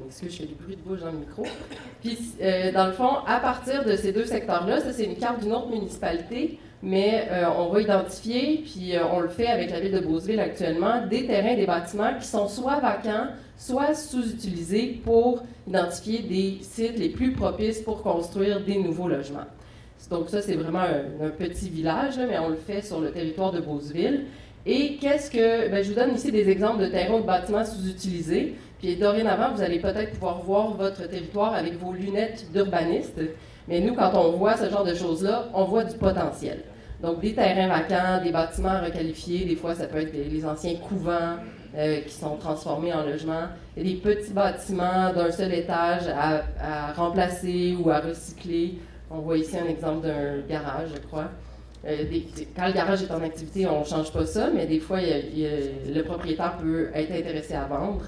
Speaker 5: Excusez, je fais du bruit de bouche dans le micro. Puis, dans le fond, à partir de ces 2 secteurs-là, ça c'est une carte d'une autre municipalité, mais on va identifier, puis on le fait avec la Ville de Beauceville actuellement, des terrains, des bâtiments qui sont soit vacants, soit sous-utilisés pour identifier des sites les plus propices pour construire des nouveaux logements. Donc ça, c'est vraiment un petit village, là, mais on le fait sur le territoire de Beauceville. Et je vous donne ici des exemples de terrains ou de bâtiments sous-utilisés. Puis dorénavant, vous allez peut-être pouvoir voir votre territoire avec vos lunettes d'urbaniste. Mais nous, quand on voit ce genre de choses-là, on voit du potentiel. Donc des terrains vacants, des bâtiments requalifiés, des fois ça peut être les anciens couvents qui sont transformés en logements. Il y a des petits bâtiments d'un seul étage à remplacer ou à recycler. On voit ici un exemple d'un garage, je crois. Quand le garage est en activité, on ne change pas ça, mais des fois, le propriétaire peut être intéressé à vendre,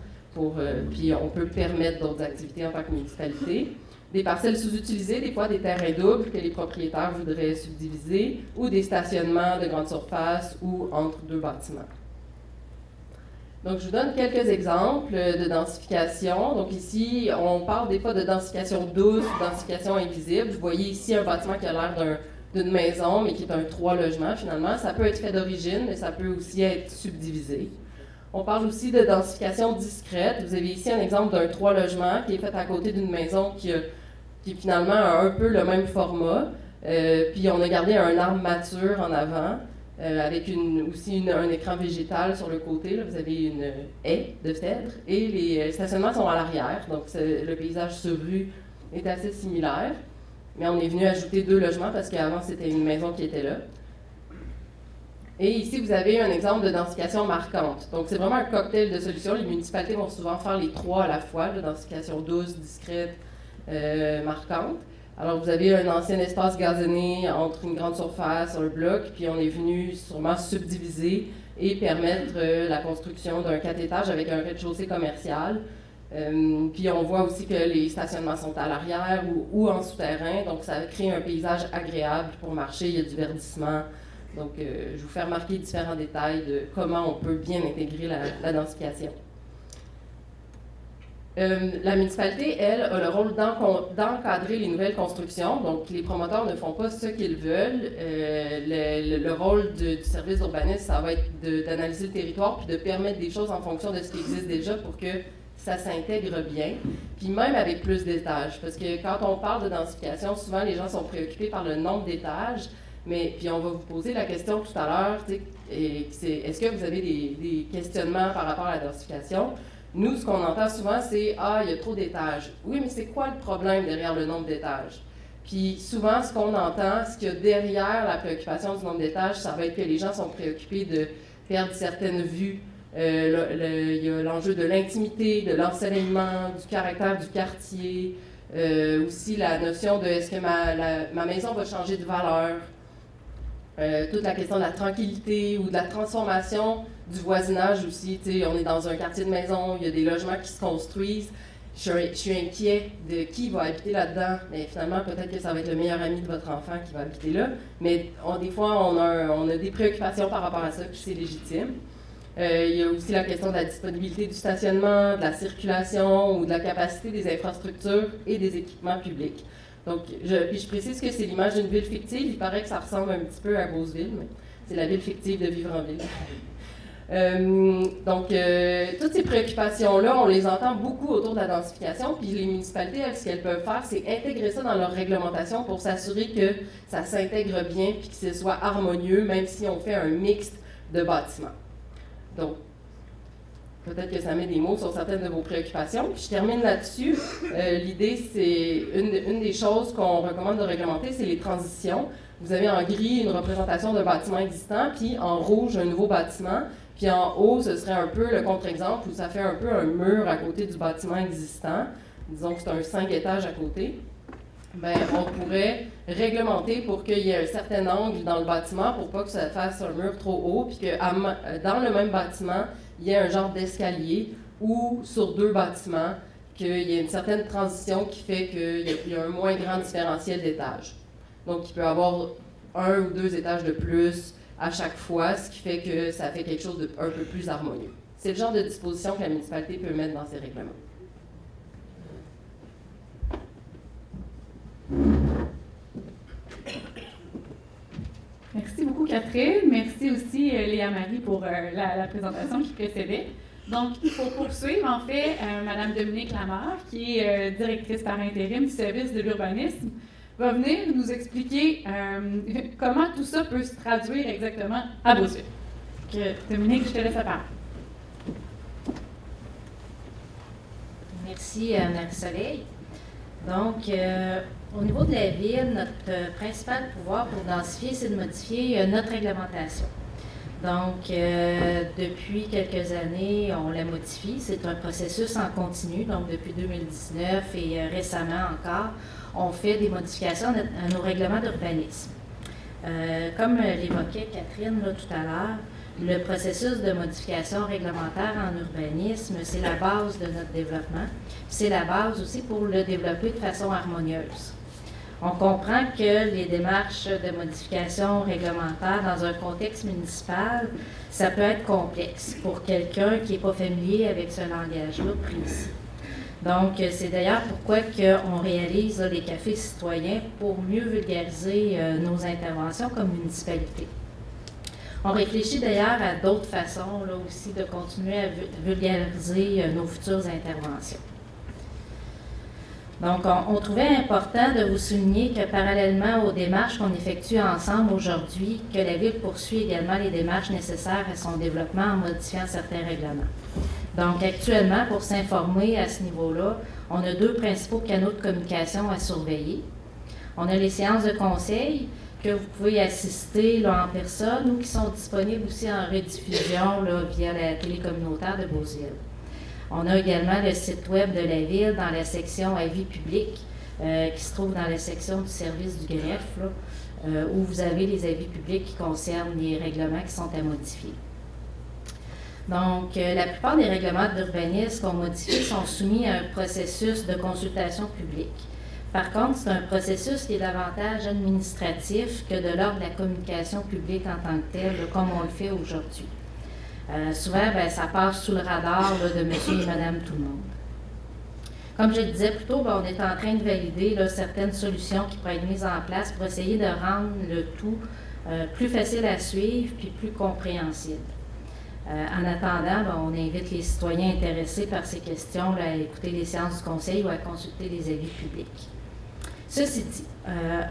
Speaker 5: puis on peut permettre d'autres activités en tant que municipalité. Des parcelles sous-utilisées, des fois des terrains doubles que les propriétaires voudraient subdiviser, ou des stationnements de grande surface ou entre 2 bâtiments. Donc, je vous donne quelques exemples de densification. Donc ici, on parle des fois de densification douce ou densification invisible. Vous voyez ici un bâtiment qui a l'air d'une maison, mais qui est un 3 logements finalement. Ça peut être fait d'origine, mais ça peut aussi être subdivisé. On parle aussi de densification discrète. Vous avez ici un exemple d'un 3 logements qui est fait à côté d'une maison qui finalement a un peu le même format. Puis on a gardé un arbre mature en avant, avec aussi un écran végétal sur le côté. Là, vous avez une haie de cèdre et les stationnements sont à l'arrière. Donc le paysage sur rue est assez similaire. Mais on est venu ajouter 2 logements parce qu'avant c'était une maison qui était là. Et ici, vous avez un exemple de densification marquante. Donc, c'est vraiment un cocktail de solutions. Les municipalités vont souvent faire les 3 à la fois, la densification douce, discrète, marquante. Alors, vous avez un ancien espace gazonné entre une grande surface, un bloc, puis on est venu sûrement subdiviser et permettre la construction d'un 4 étages avec un rez-de-chaussée commercial. Puis on voit aussi que les stationnements sont à l'arrière ou en souterrain, donc ça crée un paysage agréable pour marcher, il y a du verdissement. Donc, je vous fais remarquer différents détails de comment on peut bien intégrer la densification. La municipalité, elle, a le rôle d'encadrer les nouvelles constructions. Donc, les promoteurs ne font pas ce qu'ils veulent. Le rôle du service d'urbanisme, ça va être d'analyser le territoire puis de permettre des choses en fonction de ce qui existe déjà pour que ça s'intègre bien, puis même avec plus d'étages. Parce que quand on parle de densification, souvent les gens sont préoccupés par le nombre d'étages. Mais puis on va vous poser la question tout à l'heure, est-ce que vous avez des questionnements par rapport à la densification? Nous, ce qu'on entend souvent, c'est « Ah, il y a trop d'étages ». Oui, mais c'est quoi le problème derrière le nombre d'étages? Puis souvent, ce qu'on entend, ce qu'il y a derrière la préoccupation du nombre d'étages, ça va être que les gens sont préoccupés de perdre certaines vues. Il y a l'enjeu de l'intimité, de l'ensoleillement, du caractère du quartier, aussi la notion de « Est-ce que ma maison va changer de valeur ?» toute la question de la tranquillité ou de la transformation du voisinage aussi. Tu sais, on est dans un quartier de maison, il y a des logements qui se construisent. Je suis inquiet de qui va habiter là-dedans, mais finalement, peut-être que ça va être le meilleur ami de votre enfant qui va habiter là. Mais des fois, on a des préoccupations par rapport à ça, puis c'est légitime. Il y a aussi la question de la disponibilité du stationnement, de la circulation ou de la capacité des infrastructures et des équipements publics. Donc, je précise que c'est l'image d'une ville fictive. Il paraît que ça ressemble un petit peu à Beauceville, mais c'est la ville fictive de Vivre en ville. Toutes ces préoccupations-là, on les entend beaucoup autour de la densification, puis les municipalités, elles, ce qu'elles peuvent faire, c'est intégrer ça dans leur réglementation pour s'assurer que ça s'intègre bien puis que ce soit harmonieux, même si on fait un mixte de bâtiments. Donc, peut-être que ça met des mots sur certaines de vos préoccupations. Puis je termine là-dessus. L'idée, c'est une des choses qu'on recommande de réglementer, c'est les transitions. Vous avez en gris une représentation d'un bâtiment existant, puis en rouge un nouveau bâtiment. Puis en haut, ce serait un peu le contre-exemple où ça fait un peu un mur à côté du bâtiment existant. Disons que c'est un 5 étages à côté. Bien, on pourrait réglementer pour qu'il y ait un certain angle dans le bâtiment pour pas que ça fasse un mur trop haut, puis que dans le même bâtiment, il y ait un genre d'escalier ou sur 2 bâtiments, qu'il y ait une certaine transition qui fait qu'il y a un moins grand différentiel d'étages. Donc, il peut y avoir 1 ou 2 étages de plus à chaque fois, ce qui fait que ça fait quelque chose d'un peu plus harmonieux. C'est le genre de disposition que la municipalité peut mettre dans ses règlements.
Speaker 1: Merci beaucoup, Catherine. Merci aussi, Léa-Marie, pour la présentation qui précédait. Donc, pour poursuivre, en fait, Mme Dominique Lamarre, qui est directrice par intérim du service de l'urbanisme, va venir nous expliquer comment tout ça peut se traduire exactement à Beauceville. Dominique, je te laisse la parole.
Speaker 6: Merci, Marie-Soleil. Donc, au niveau de la ville, notre principal pouvoir pour densifier, c'est de modifier notre réglementation. Donc, depuis quelques années, on la modifie. C'est un processus en continu, donc depuis 2019 et récemment encore, on fait des modifications à nos règlements d'urbanisme. Comme l'évoquait Catherine là, tout à l'heure, le processus de modification réglementaire en urbanisme, c'est la base de notre développement. C'est la base aussi pour le développer de façon harmonieuse. On comprend que les démarches de modification réglementaire dans un contexte municipal, ça peut être complexe pour quelqu'un qui n'est pas familier avec ce langage-là précis. Donc, c'est d'ailleurs pourquoi on réalise les cafés citoyens pour mieux vulgariser nos interventions comme municipalité. On réfléchit d'ailleurs à d'autres façons là aussi de continuer à vulgariser nos futures interventions. Donc, on trouvait important de vous souligner que parallèlement aux démarches qu'on effectue ensemble aujourd'hui, que la Ville poursuit également les démarches nécessaires à son développement en modifiant certains règlements. Donc, actuellement, pour s'informer à ce niveau-là, on a 2 principaux canaux de communication à surveiller. On a les séances de conseil que vous pouvez assister là, en personne ou qui sont disponibles aussi en rediffusion là, via la télé communautaire de Beauceville. On a également le site web de la Ville dans la section avis public qui se trouve dans la section du service du greffe là, où vous avez les avis publics qui concernent les règlements qui sont à modifier. Donc, la plupart des règlements d'urbanisme qu'on modifie sont soumis à un processus de consultation publique. Par contre, c'est un processus qui est davantage administratif que de l'ordre de la communication publique en tant que telle, là, comme on le fait aujourd'hui. Souvent, ça passe sous le radar là, de monsieur et madame tout le monde. Comme je le disais plus tôt, on est en train de valider là, certaines solutions qui pourraient être mises en place pour essayer de rendre le tout plus facile à suivre puis plus compréhensible. En attendant, on invite les citoyens intéressés par ces questions là, à écouter les séances du conseil ou à consulter les avis publics. Ceci dit,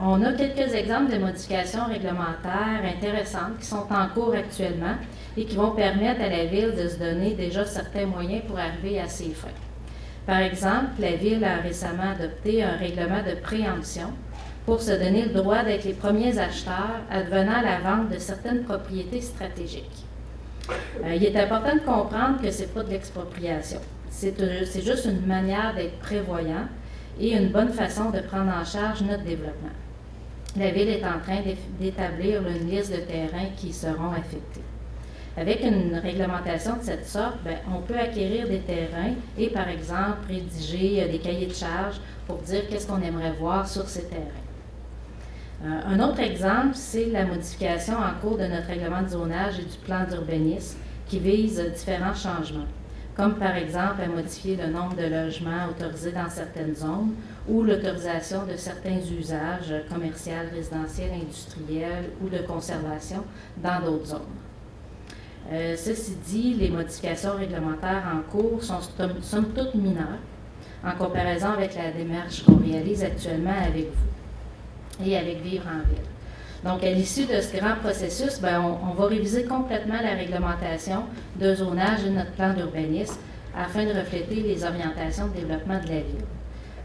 Speaker 6: on a quelques exemples de modifications réglementaires intéressantes qui sont en cours actuellement et qui vont permettre à la Ville de se donner déjà certains moyens pour arriver à ses fins. Par exemple, la Ville a récemment adopté un règlement de préemption pour se donner le droit d'être les premiers acheteurs advenant la vente de certaines propriétés stratégiques. Il est important de comprendre que ce n'est pas de l'expropriation. C'est juste une manière d'être prévoyant et une bonne façon de prendre en charge notre développement. la Ville est en train d'établir une liste de terrains qui seront affectés. Avec une réglementation de cette sorte, on peut acquérir des terrains et, par exemple, rédiger des cahiers de charges pour dire qu'est-ce qu'on aimerait voir sur ces terrains. Un autre exemple, c'est la modification en cours de notre règlement de zonage et du plan d'urbanisme qui vise différents changements, comme par exemple à modifier le nombre de logements autorisés dans certaines zones ou l'autorisation de certains usages commerciaux, résidentiels, industriels ou de conservation dans d'autres zones. Ceci dit, les modifications réglementaires en cours sont somme toute mineures en comparaison avec la démarche qu'on réalise actuellement avec vous et avec Vivre en Ville. Donc, à l'issue de ce grand processus, on va réviser complètement la réglementation de zonage et notre plan d'urbanisme afin de refléter les orientations de développement de la ville.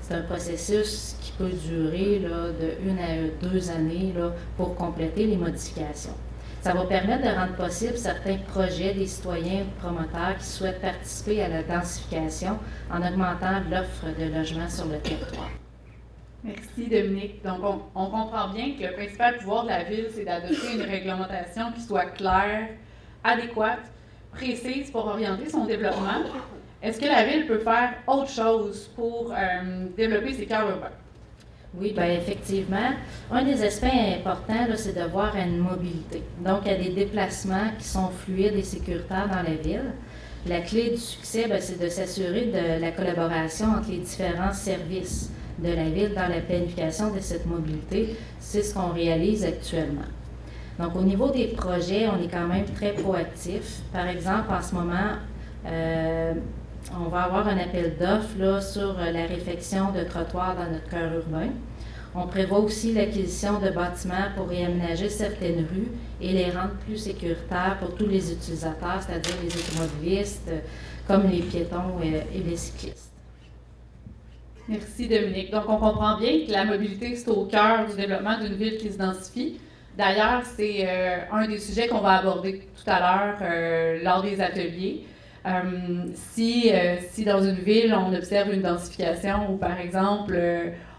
Speaker 6: C'est un processus qui peut durer de 1 à 2 années pour compléter les modifications. Ça va permettre de rendre possible certains projets des citoyens promoteurs qui souhaitent participer à la densification en augmentant l'offre de logements sur le territoire.
Speaker 1: Merci, Dominique. Donc, on comprend bien que le principal pouvoir de la Ville, c'est d'adopter une réglementation qui soit claire, adéquate, précise pour orienter son développement. Est-ce que la Ville peut faire autre chose pour développer ses cœurs urbains?
Speaker 6: Oui, bien effectivement. Un des aspects importants, c'est de voir une mobilité. Donc, il y a des déplacements qui sont fluides et sécuritaires dans la ville. La clé du succès, c'est de s'assurer de la collaboration entre les différents services de la ville dans la planification de cette mobilité. C'est ce qu'on réalise actuellement. Donc, au niveau des projets, on est quand même très proactif. Par exemple, en ce moment, on va avoir un appel d'offres sur la réfection de trottoirs dans notre cœur urbain. On prévoit aussi l'acquisition de bâtiments pour réaménager certaines rues et les rendre plus sécuritaires pour tous les utilisateurs, c'est-à-dire les automobilistes, comme les piétons et les cyclistes.
Speaker 1: Merci, Dominique. Donc, on comprend bien que la mobilité, c'est au cœur du développement d'une ville qui se densifie. D'ailleurs, c'est un des sujets qu'on va aborder tout à l'heure lors des ateliers. Si dans une ville, on observe une densification ou, par exemple,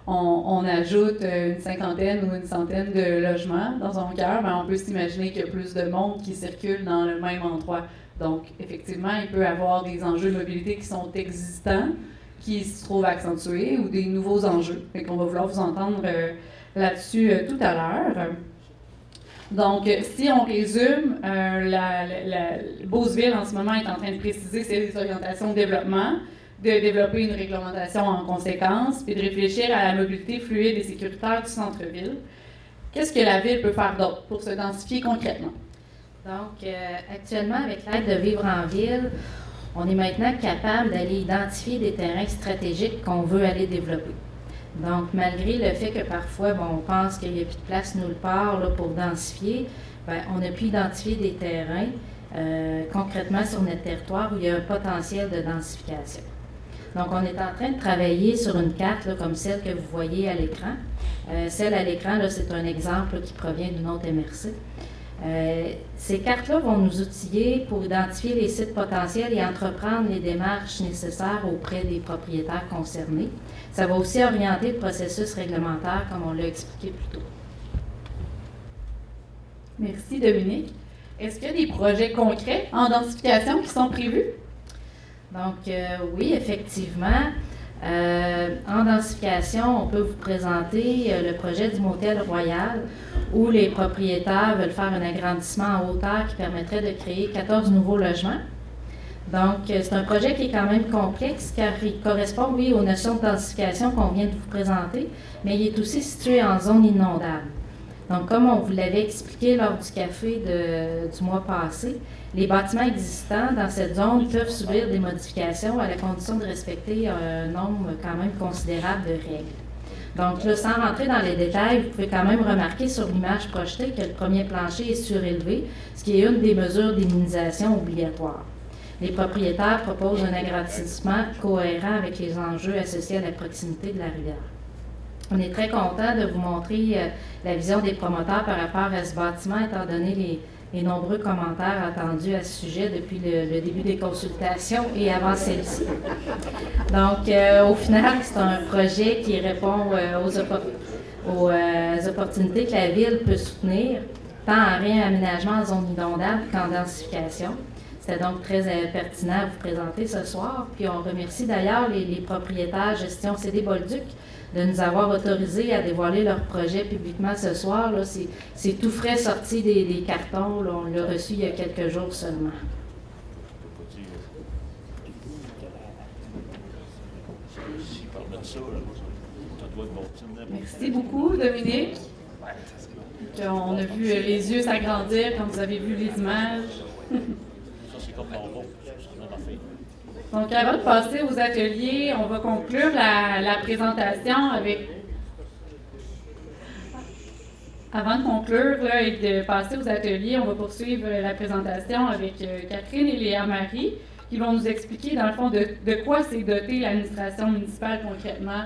Speaker 1: on ajoute une cinquantaine ou une centaine de logements dans un cœur, on peut s'imaginer qu'il y a plus de monde qui circule dans le même endroit. Donc, effectivement, il peut y avoir des enjeux de mobilité qui sont existants, qui se trouvent accentués, ou des nouveaux enjeux. Fait qu'on va vouloir vous entendre là-dessus tout à l'heure. Donc, si on résume, Beauceville, en ce moment, est en train de préciser ses orientations de développement, de développer une réglementation en conséquence, puis de réfléchir à la mobilité fluide et sécuritaire du centre-ville. Qu'est-ce que la Ville peut faire d'autre pour se densifier concrètement?
Speaker 6: Donc, actuellement, avec l'aide de Vivre en Ville, on est maintenant capable d'aller identifier des terrains stratégiques qu'on veut aller développer. Donc, malgré le fait que parfois, on pense qu'il n'y a plus de place nulle part pour densifier, on a pu identifier des terrains concrètement sur notre territoire où il y a un potentiel de densification. Donc, on est en train de travailler sur une carte comme celle que vous voyez à l'écran. Celle à l'écran, c'est un exemple qui provient d'une autre MRC. Ces cartes-là vont nous outiller pour identifier les sites potentiels et entreprendre les démarches nécessaires auprès des propriétaires concernés. Ça va aussi orienter le processus réglementaire, comme on l'a expliqué plus tôt.
Speaker 1: Merci, Dominique. Est-ce qu'il y a des projets concrets en densification qui sont prévus?
Speaker 6: Donc, oui, effectivement. En densification, on peut vous présenter le projet du Motel Royal où les propriétaires veulent faire un agrandissement en hauteur qui permettrait de créer 14 nouveaux logements. Donc, c'est un projet qui est quand même complexe car il correspond, oui, aux notions de densification qu'on vient de vous présenter, mais il est aussi situé en zone inondable. Donc, comme on vous l'avait expliqué lors du café du mois passé, les bâtiments existants dans cette zone peuvent subir des modifications à la condition de respecter un nombre quand même considérable de règles. Donc là, sans rentrer dans les détails, vous pouvez quand même remarquer sur l'image projetée que le premier plancher est surélevé, ce qui est une des mesures d'immunisation obligatoires. Les propriétaires proposent un agrandissement cohérent avec les enjeux associés à la proximité de la rivière. On est très content de vous montrer la vision des promoteurs par rapport à ce bâtiment, étant donné les nombreux commentaires attendus à ce sujet depuis le début des consultations et avant celle-ci. Donc, au final, c'est un projet qui répond aux opportunités que la Ville peut soutenir, tant en réaménagement en zone inondable qu'en densification. C'était donc très pertinent à vous présenter ce soir. Puis on remercie d'ailleurs les propriétaires gestion CD Bolduc de nous avoir autorisés à dévoiler leur projet publiquement ce soir. Là, c'est tout frais sorti des cartons. Là, on l'a reçu il y a quelques jours seulement.
Speaker 1: Merci beaucoup, Dominique. On a vu les yeux s'agrandir quand vous avez vu les images. Donc, avant de passer aux ateliers, on va conclure la présentation avec... Avant de conclure là, et de passer aux ateliers, on va poursuivre la présentation avec Catherine et Léa Marie, qui vont nous expliquer, dans le fond, de quoi s'est dotée l'administration municipale concrètement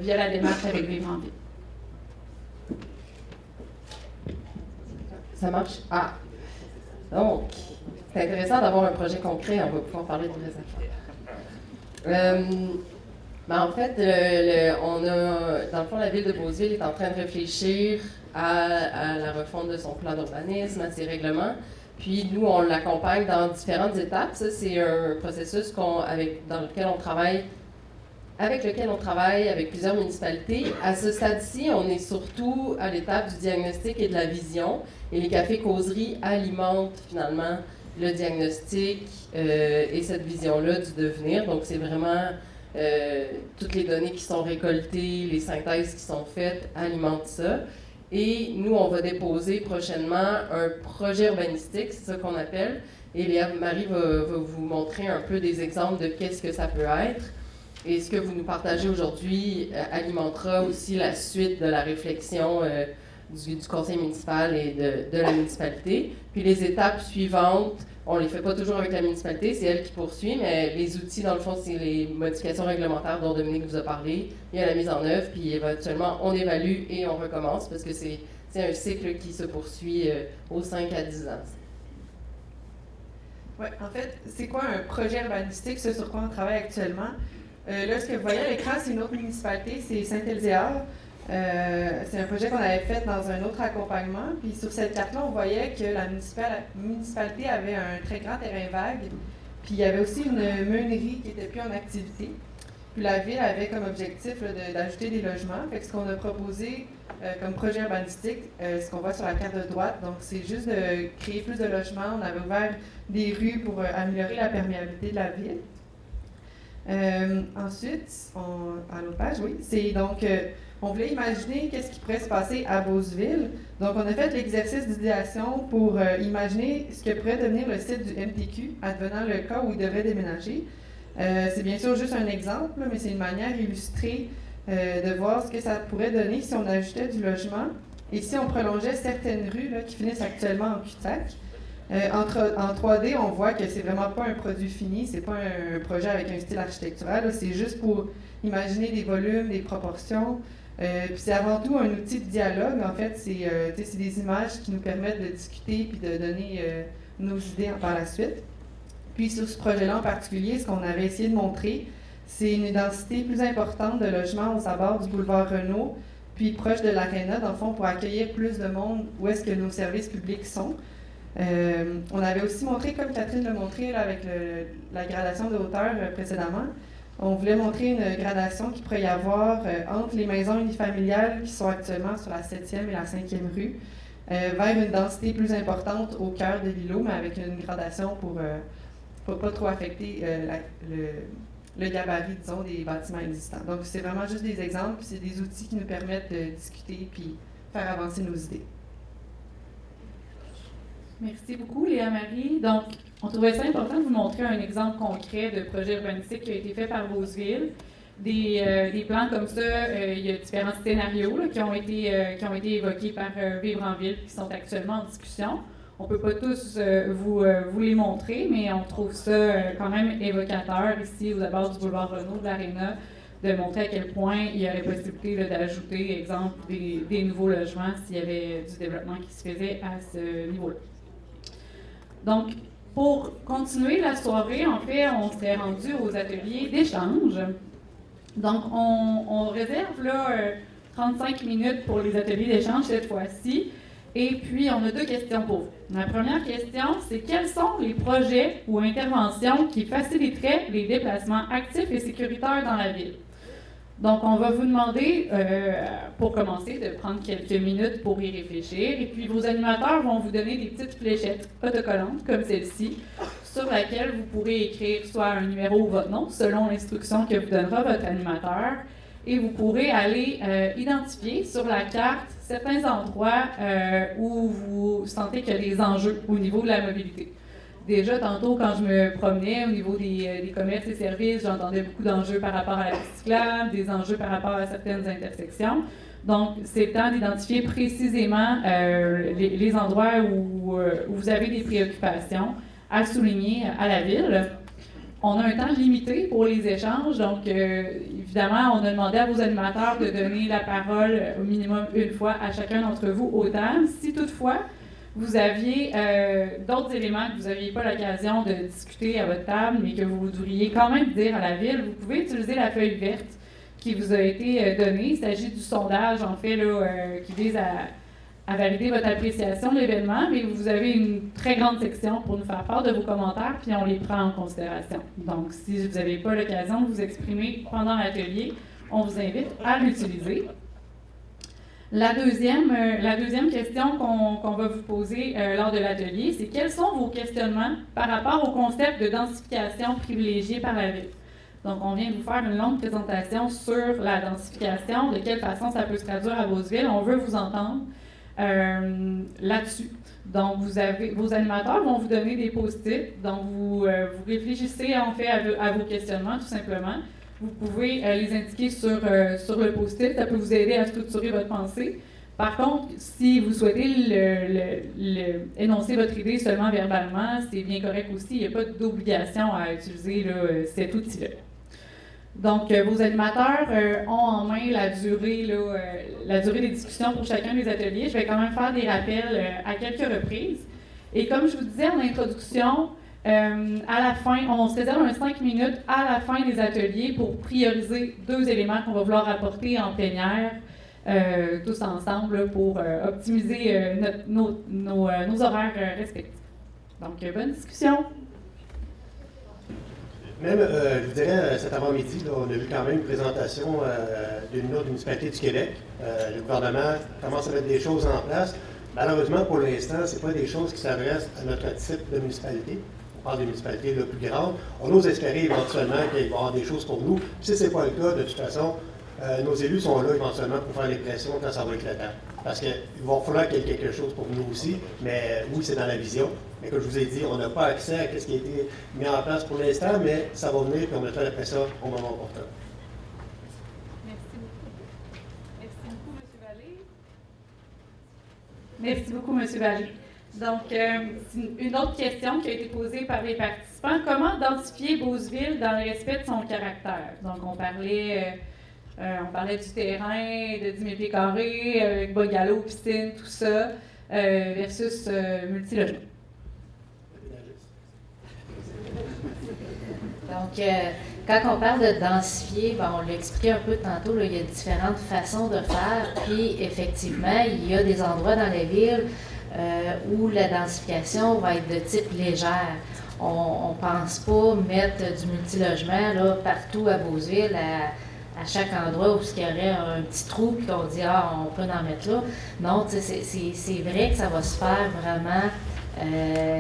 Speaker 1: via la démarche avec Vivre en Ville.
Speaker 5: Ça marche? Ah! Donc, c'est intéressant d'avoir un projet concret, on va pouvoir parler de vraies affaires. En fait, dans le fond, la Ville de Beauceville est en train de réfléchir à la refonte de son plan d'urbanisme, à ses règlements. Puis nous, on l'accompagne dans différentes étapes. Ça, c'est un processus avec lequel on travaille avec plusieurs municipalités. À ce stade-ci, on est surtout à l'étape du diagnostic et de la vision. Et les cafés-causeries alimentent finalement le diagnostic et cette vision-là du devenir. Donc, c'est vraiment toutes les données qui sont récoltées, les synthèses qui sont faites alimentent ça. Et nous, on va déposer prochainement un projet urbanistique, c'est ça qu'on appelle. Et Léa Marie va vous montrer un peu des exemples de qu'est-ce que ça peut être. Et ce que vous nous partagez aujourd'hui alimentera aussi la suite de la réflexion du conseil municipal et de la municipalité. Puis les étapes suivantes, on ne les fait pas toujours avec la municipalité, c'est elle qui poursuit, mais les outils, dans le fond, c'est les modifications réglementaires dont Dominique vous a parlé. Il y a la mise en œuvre, puis éventuellement, on évalue et on recommence, parce que c'est un cycle qui se poursuit aux 5 à 10 ans.
Speaker 4: Oui, en fait, c'est quoi un projet urbanistique, ce sur quoi on travaille actuellement? Là, ce que vous voyez à l'écran, c'est une autre municipalité, c'est Saint-Elzéar. C'est un projet qu'on avait fait dans un autre accompagnement. Puis sur cette carte-là, on voyait que la municipalité avait un très grand terrain vague. Puis il y avait aussi une meunerie qui n'était plus en activité. Puis la ville avait comme objectif d'ajouter des logements. Fait que ce qu'on a proposé comme projet urbanistique, ce qu'on voit sur la carte de droite, donc c'est juste de créer plus de logements. On avait ouvert des rues pour améliorer la perméabilité de la ville. Ensuite, à l'autre page, oui, c'est donc... on voulait imaginer qu'est-ce qui pourrait se passer à Beauceville. Donc, on a fait l'exercice d'idéation pour imaginer ce que pourrait devenir le site du MTQ, advenant le cas où il devrait déménager. C'est bien sûr juste un exemple, mais c'est une manière illustrée de voir ce que ça pourrait donner si on ajoutait du logement et si on prolongeait certaines rues là, qui finissent actuellement en cul-de-sac. En 3D, on voit que c'est vraiment pas un produit fini, c'est pas un projet avec un style architectural, c'est juste pour imaginer des volumes, des proportions. Puis c'est avant tout un outil de dialogue, en fait, c'est des images qui nous permettent de discuter puis de donner nos idées par la suite. Puis sur ce projet-là en particulier, ce qu'on avait essayé de montrer, c'est une densité plus importante de logements aux abords du boulevard Renault, puis proche de l'Aréna, dans le fond, pour accueillir plus de monde où est-ce que nos services publics sont. On avait aussi montré, comme Catherine l'a montré là, avec la gradation de hauteur précédemment, on voulait montrer une gradation qu'il pourrait y avoir entre les maisons unifamiliales qui sont actuellement sur la 7e et la 5e rue, vers une densité plus importante au cœur de l'îlot, mais avec une gradation pour pas trop affecter le gabarit, disons, des bâtiments existants. Donc, c'est vraiment juste des exemples, puis c'est des outils qui nous permettent de discuter puis faire avancer nos idées.
Speaker 1: Merci beaucoup, Léa Marie. Donc, on trouvait ça important de vous montrer un exemple concret de projet urbanistique qui a été fait par Beauceville. Des plans comme ça, il y a différents scénarios là, qui ont été évoqués par Vivre en Ville, qui sont actuellement en discussion. On ne peut pas tous vous les montrer, mais on trouve ça quand même évocateur ici, aux abords du boulevard Renault, de l'Aréna, de montrer à quel point il y aurait possibilité là, d'ajouter, exemple, des nouveaux logements s'il y avait du développement qui se faisait à ce niveau-là. Donc, pour continuer la soirée, en fait, on s'est rendu aux ateliers d'échange. Donc, on réserve là 35 minutes pour les ateliers d'échange cette fois-ci. Et puis, on a 2 questions pour vous. La première question, c'est quels sont les projets ou interventions qui faciliteraient les déplacements actifs et sécuritaires dans la ville? Donc, on va vous demander, pour commencer, de prendre quelques minutes pour y réfléchir. Et puis, vos animateurs vont vous donner des petites fléchettes autocollantes, comme celle-ci, sur laquelle vous pourrez écrire soit un numéro ou votre nom, selon l'instruction que vous donnera votre animateur. Et vous pourrez aller identifier sur la carte certains endroits où vous sentez qu'il y a des enjeux au niveau de la mobilité. Déjà, tantôt, quand je me promenais au niveau des commerces et services, j'entendais beaucoup d'enjeux par rapport à la piste cyclable, des enjeux par rapport à certaines intersections. Donc, c'est le temps d'identifier précisément les endroits où vous avez des préoccupations à souligner à la ville. On a un temps limité pour les échanges, donc évidemment, on a demandé à vos animateurs de donner la parole au minimum une fois à chacun d'entre vous au terme. Si toutefois, vous aviez d'autres éléments que vous n'aviez pas l'occasion de discuter à votre table, mais que vous voudriez quand même dire à la ville, vous pouvez utiliser la feuille verte qui vous a été donnée. Il s'agit du sondage, en fait, là, qui vise à valider votre appréciation de l'événement, mais vous avez une très grande section pour nous faire part de vos commentaires, puis on les prend en considération. Donc, si vous n'avez pas l'occasion de vous exprimer pendant l'atelier, on vous invite à l'utiliser. La deuxième question qu'on va vous poser lors de l'atelier, c'est quels sont vos questionnements par rapport au concept de densification privilégié par la ville? Donc, on vient de vous faire une longue présentation sur la densification, de quelle façon ça peut se traduire à Beauceville. On veut vous entendre là-dessus. Donc, vos animateurs vont vous donner des post-it. Donc, vous réfléchissez en fait à vos questionnements, tout simplement. Vous pouvez les indiquer sur le post-it. Ça peut vous aider à structurer votre pensée. Par contre, si vous souhaitez énoncer votre idée seulement verbalement, c'est bien correct aussi. Il n'y a pas d'obligation à utiliser cet outil-là. Donc, vos animateurs ont en main la durée des discussions pour chacun des ateliers. Je vais quand même faire des rappels à quelques reprises. Et comme je vous disais en introduction, à la fin, on se réserve 5 minutes à la fin des ateliers pour prioriser 2 éléments qu'on va vouloir apporter en plénière, tous ensemble, là, pour optimiser nos horaires respectifs. Donc, bonne discussion!
Speaker 7: Même, je vous dirais, cet avant-midi, là, on a vu quand même une présentation d'une autre municipalité du Québec. Le gouvernement commence à mettre des choses en place. Malheureusement, pour l'instant, ce n'est pas des choses qui s'adressent à notre type de municipalité. On parle des municipalités le plus grandes. On ose espérer éventuellement qu'il va y avoir des choses pour nous. Puis si ce n'est pas le cas, de toute façon, nos élus sont là éventuellement pour faire les pressions quand ça va éclater. Parce qu'il va falloir qu'il y ait quelque chose pour nous aussi. Mais oui, c'est dans la vision. Mais comme je vous ai dit, on n'a pas accès à ce qui a été mis en place pour l'instant, mais ça va venir, puis on mettra après ça au moment opportun.
Speaker 1: Merci beaucoup. Merci beaucoup, M. Vallée. Merci beaucoup, M. Vallée. Donc, une autre question qui a été posée par les participants. Comment densifier Beauceville dans le respect de son caractère? Donc, on parlait du terrain de 10 000 pieds carrés, avec bungalow, piscine, tout ça, versus multilogement.
Speaker 6: Donc, quand on parle de densifier, on l'a expliqué un peu tantôt, là, il y a différentes façons de faire. Puis, effectivement, il y a des endroits dans les villes où la densification va être de type légère. On ne pense pas mettre du multilogement là, partout à Beauceville, à chaque endroit où il y aurait un petit trou, puis qu'on dit « Ah, on peut en mettre là ». Non, c'est vrai que ça va se faire vraiment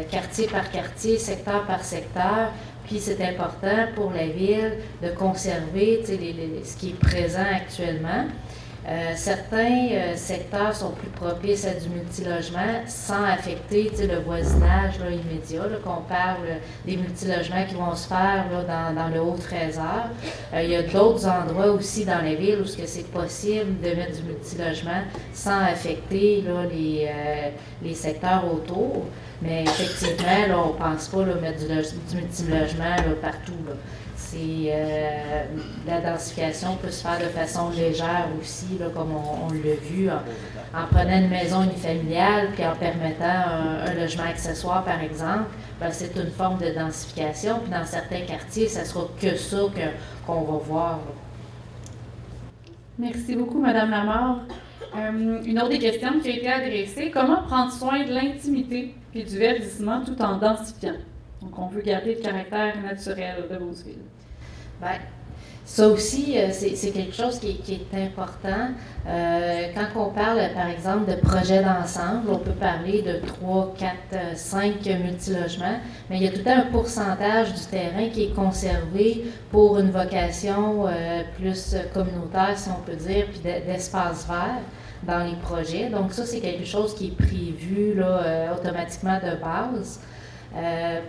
Speaker 6: quartier par quartier, secteur par secteur. Puis c'est important pour la ville de conserver ce qui est présent actuellement. Certains secteurs sont plus propices à du multilogement sans affecter le voisinage là, immédiat. Là, qu'on parle des multilogements qui vont se faire là, dans le Haut-Trésor. Il y a d'autres endroits aussi dans la ville où c'est possible de mettre du multilogement sans affecter là, les secteurs autour. Mais effectivement, là, on ne pense pas là, mettre du multilogement là, partout. Là. La densification peut se faire de façon légère aussi, là, comme on l'a vu, en prenant une maison unifamiliale puis en permettant un logement accessoire, par exemple. C'est une forme de densification. Puis dans certains quartiers, ça ne sera que ça qu'on va voir. Là.
Speaker 1: Merci beaucoup, Madame Lamarre. Une autre des questions qui a été adressée, comment prendre soin de l'intimité et du verdissement tout en densifiant? Donc, on veut garder le caractère naturel de Beauceville.
Speaker 6: Bien, ça aussi, c'est quelque chose qui est important. Quand on parle, par exemple, de projets d'ensemble, on peut parler de 3, 4, 5 multilogements, mais il y a tout le temps un pourcentage du terrain qui est conservé pour une vocation plus communautaire, si on peut dire, puis d'espace vert dans les projets. Donc ça, c'est quelque chose qui est prévu là, automatiquement de base.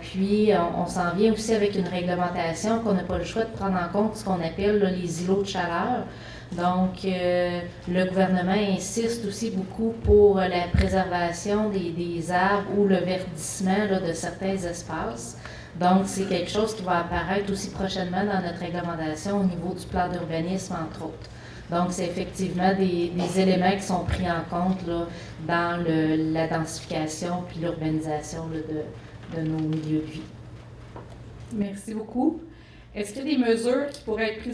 Speaker 6: Puis, on s'en vient aussi avec une réglementation qu'on n'a pas le choix de prendre en compte ce qu'on appelle là, les îlots de chaleur. Donc, le gouvernement insiste aussi beaucoup pour la préservation des arbres ou le verdissement là, de certains espaces. Donc, c'est quelque chose qui va apparaître aussi prochainement dans notre réglementation au niveau du plan d'urbanisme, entre autres. Donc, c'est effectivement des éléments qui sont pris en compte là, dans la densification puis l'urbanisation là, de nos milieux de vie.
Speaker 1: Merci beaucoup. Est-ce qu'il y a des mesures qui pourraient être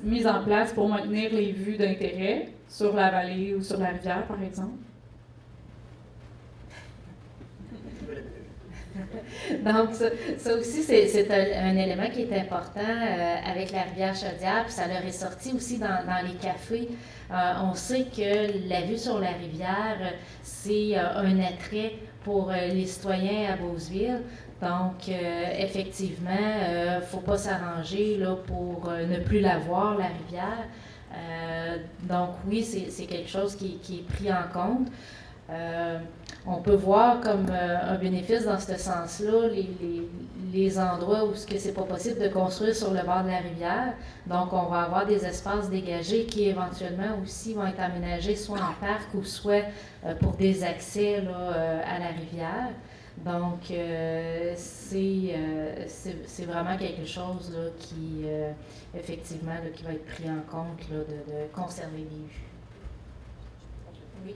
Speaker 1: mises en place pour maintenir les vues d'intérêt sur la vallée ou sur la rivière, par exemple?
Speaker 6: Donc, ça aussi, c'est un élément qui est important avec la rivière Chaudière, puis ça leur est sorti aussi dans les cafés. On sait que la vue sur la rivière, c'est un attrait pour les citoyens à Beauceville. Donc, effectivement, il ne faut pas s'arranger là, pour ne plus la voir, la rivière. Donc, oui, c'est quelque chose qui est pris en compte. On peut voir comme un bénéfice dans ce sens-là les endroits où c'est pas possible de construire sur le bord de la rivière. Donc, on va avoir des espaces dégagés qui éventuellement aussi vont être aménagés soit en parc ou soit pour des accès là, à la rivière. Donc, c'est vraiment quelque chose là, qui, effectivement, là, qui va être pris en compte là, de conserver les vues. Oui.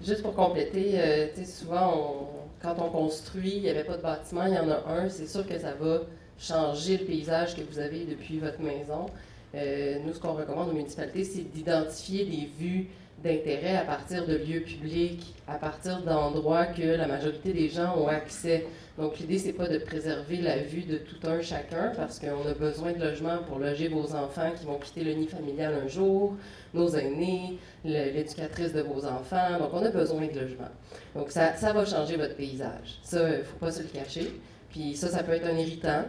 Speaker 5: Juste pour compléter, souvent, quand on construit, il n'y avait pas de bâtiment, il y en a un, c'est sûr que ça va changer le paysage que vous avez depuis votre maison. Nous, ce qu'on recommande aux municipalités, c'est d'identifier des vues d'intérêt à partir de lieux publics, à partir d'endroits que la majorité des gens ont accès. Donc, l'idée, c'est pas de préserver la vue de tout un chacun, parce qu'on a besoin de logements pour loger vos enfants qui vont quitter le nid familial un jour, nos aînés, l'éducatrice de vos enfants. Donc, on a besoin de logements. Donc, ça va changer votre paysage. Ça, il ne faut pas se le cacher. Puis ça peut être un irritant,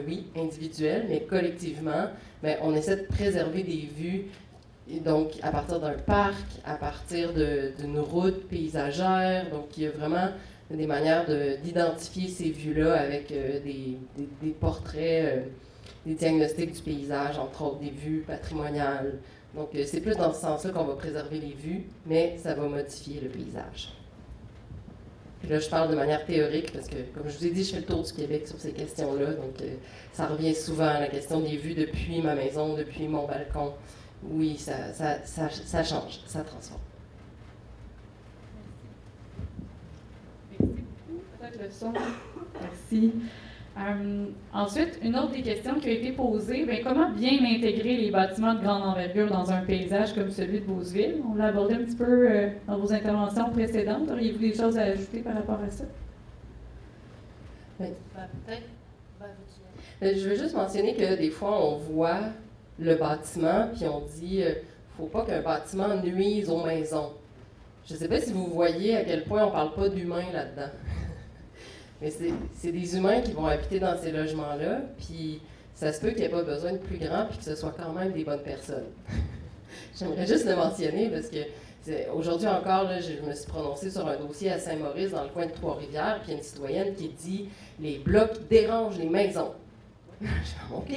Speaker 5: oui, individuel, mais collectivement, bien, on essaie de préserver des vues. Et donc, à partir d'un parc, à partir d'une route paysagère, donc il y a vraiment des manières d'identifier ces vues-là avec des portraits, des diagnostics du paysage, entre autres des vues patrimoniales. Donc, c'est plus dans ce sens-là qu'on va préserver les vues, mais ça va modifier le paysage. Puis là, je parle de manière théorique parce que, comme je vous ai dit, je fais le tour du Québec sur ces questions-là, donc ça revient souvent à la question des vues depuis ma maison, depuis mon balcon. Oui, ça change, ça transforme.
Speaker 1: Merci beaucoup. Peut-être le son. Merci. Ensuite, une autre des questions qui a été posée, bien, comment bien intégrer les bâtiments de grande envergure dans un paysage comme celui de Beauceville? On l'a abordé un petit peu dans vos interventions précédentes. Auriez-vous des choses à ajouter par rapport à ça?
Speaker 5: Oui. Je veux juste mentionner que des fois, on voit le bâtiment, puis on dit faut pas qu'un bâtiment nuise aux maisons. Je ne sais pas si vous voyez à quel point on ne parle pas d'humains là-dedans. Mais c'est des humains qui vont habiter dans ces logements-là, puis ça se peut qu'il n'y ait pas besoin de plus grand, puis que ce soit quand même des bonnes personnes. J'aimerais juste le mentionner parce que aujourd'hui encore, là, je me suis prononcée sur un dossier à Saint-Maurice, dans le coin de Trois-Rivières, puis il y a une citoyenne qui dit « Les blocs dérangent les maisons ». OK.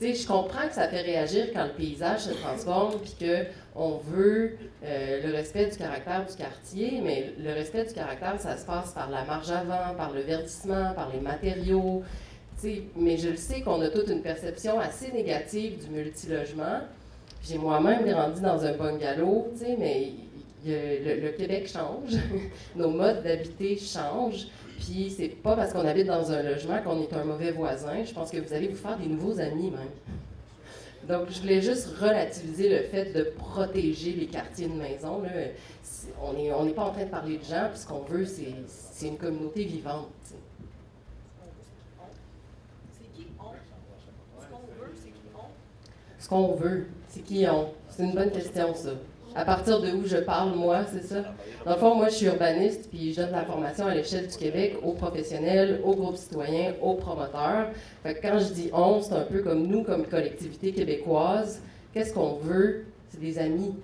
Speaker 5: Je comprends que ça fait réagir quand le paysage se transforme puis qu'on veut le respect du caractère du quartier, mais le respect du caractère, ça se passe par la marge avant, par le verdissement, par les matériaux. Mais je le sais qu'on a toute une perception assez négative du multilogement. J'ai moi-même grandi dans un bungalow, mais le Québec change, nos modes d'habiter changent. Puis c'est pas parce qu'on habite dans un logement qu'on est un mauvais voisin. Je pense que vous allez vous faire des nouveaux amis même. Donc je voulais juste relativiser le fait de protéger les quartiers de maison. Là. On n'est pas en train de parler de gens, puis ce qu'on veut, c'est une communauté vivante. T'sais.
Speaker 8: C'est qui on? Ce qu'on veut, c'est qui on?
Speaker 5: Ce qu'on veut, c'est qui on? C'est une bonne question, ça. À partir de où je parle, moi, c'est ça? Dans le fond, moi, je suis urbaniste, puis je donne de la formation à l'échelle du Québec aux professionnels, aux groupes citoyens, aux promoteurs. Fait que quand je dis on, c'est un peu comme nous, comme collectivité québécoise. Qu'est-ce qu'on veut? C'est des amis.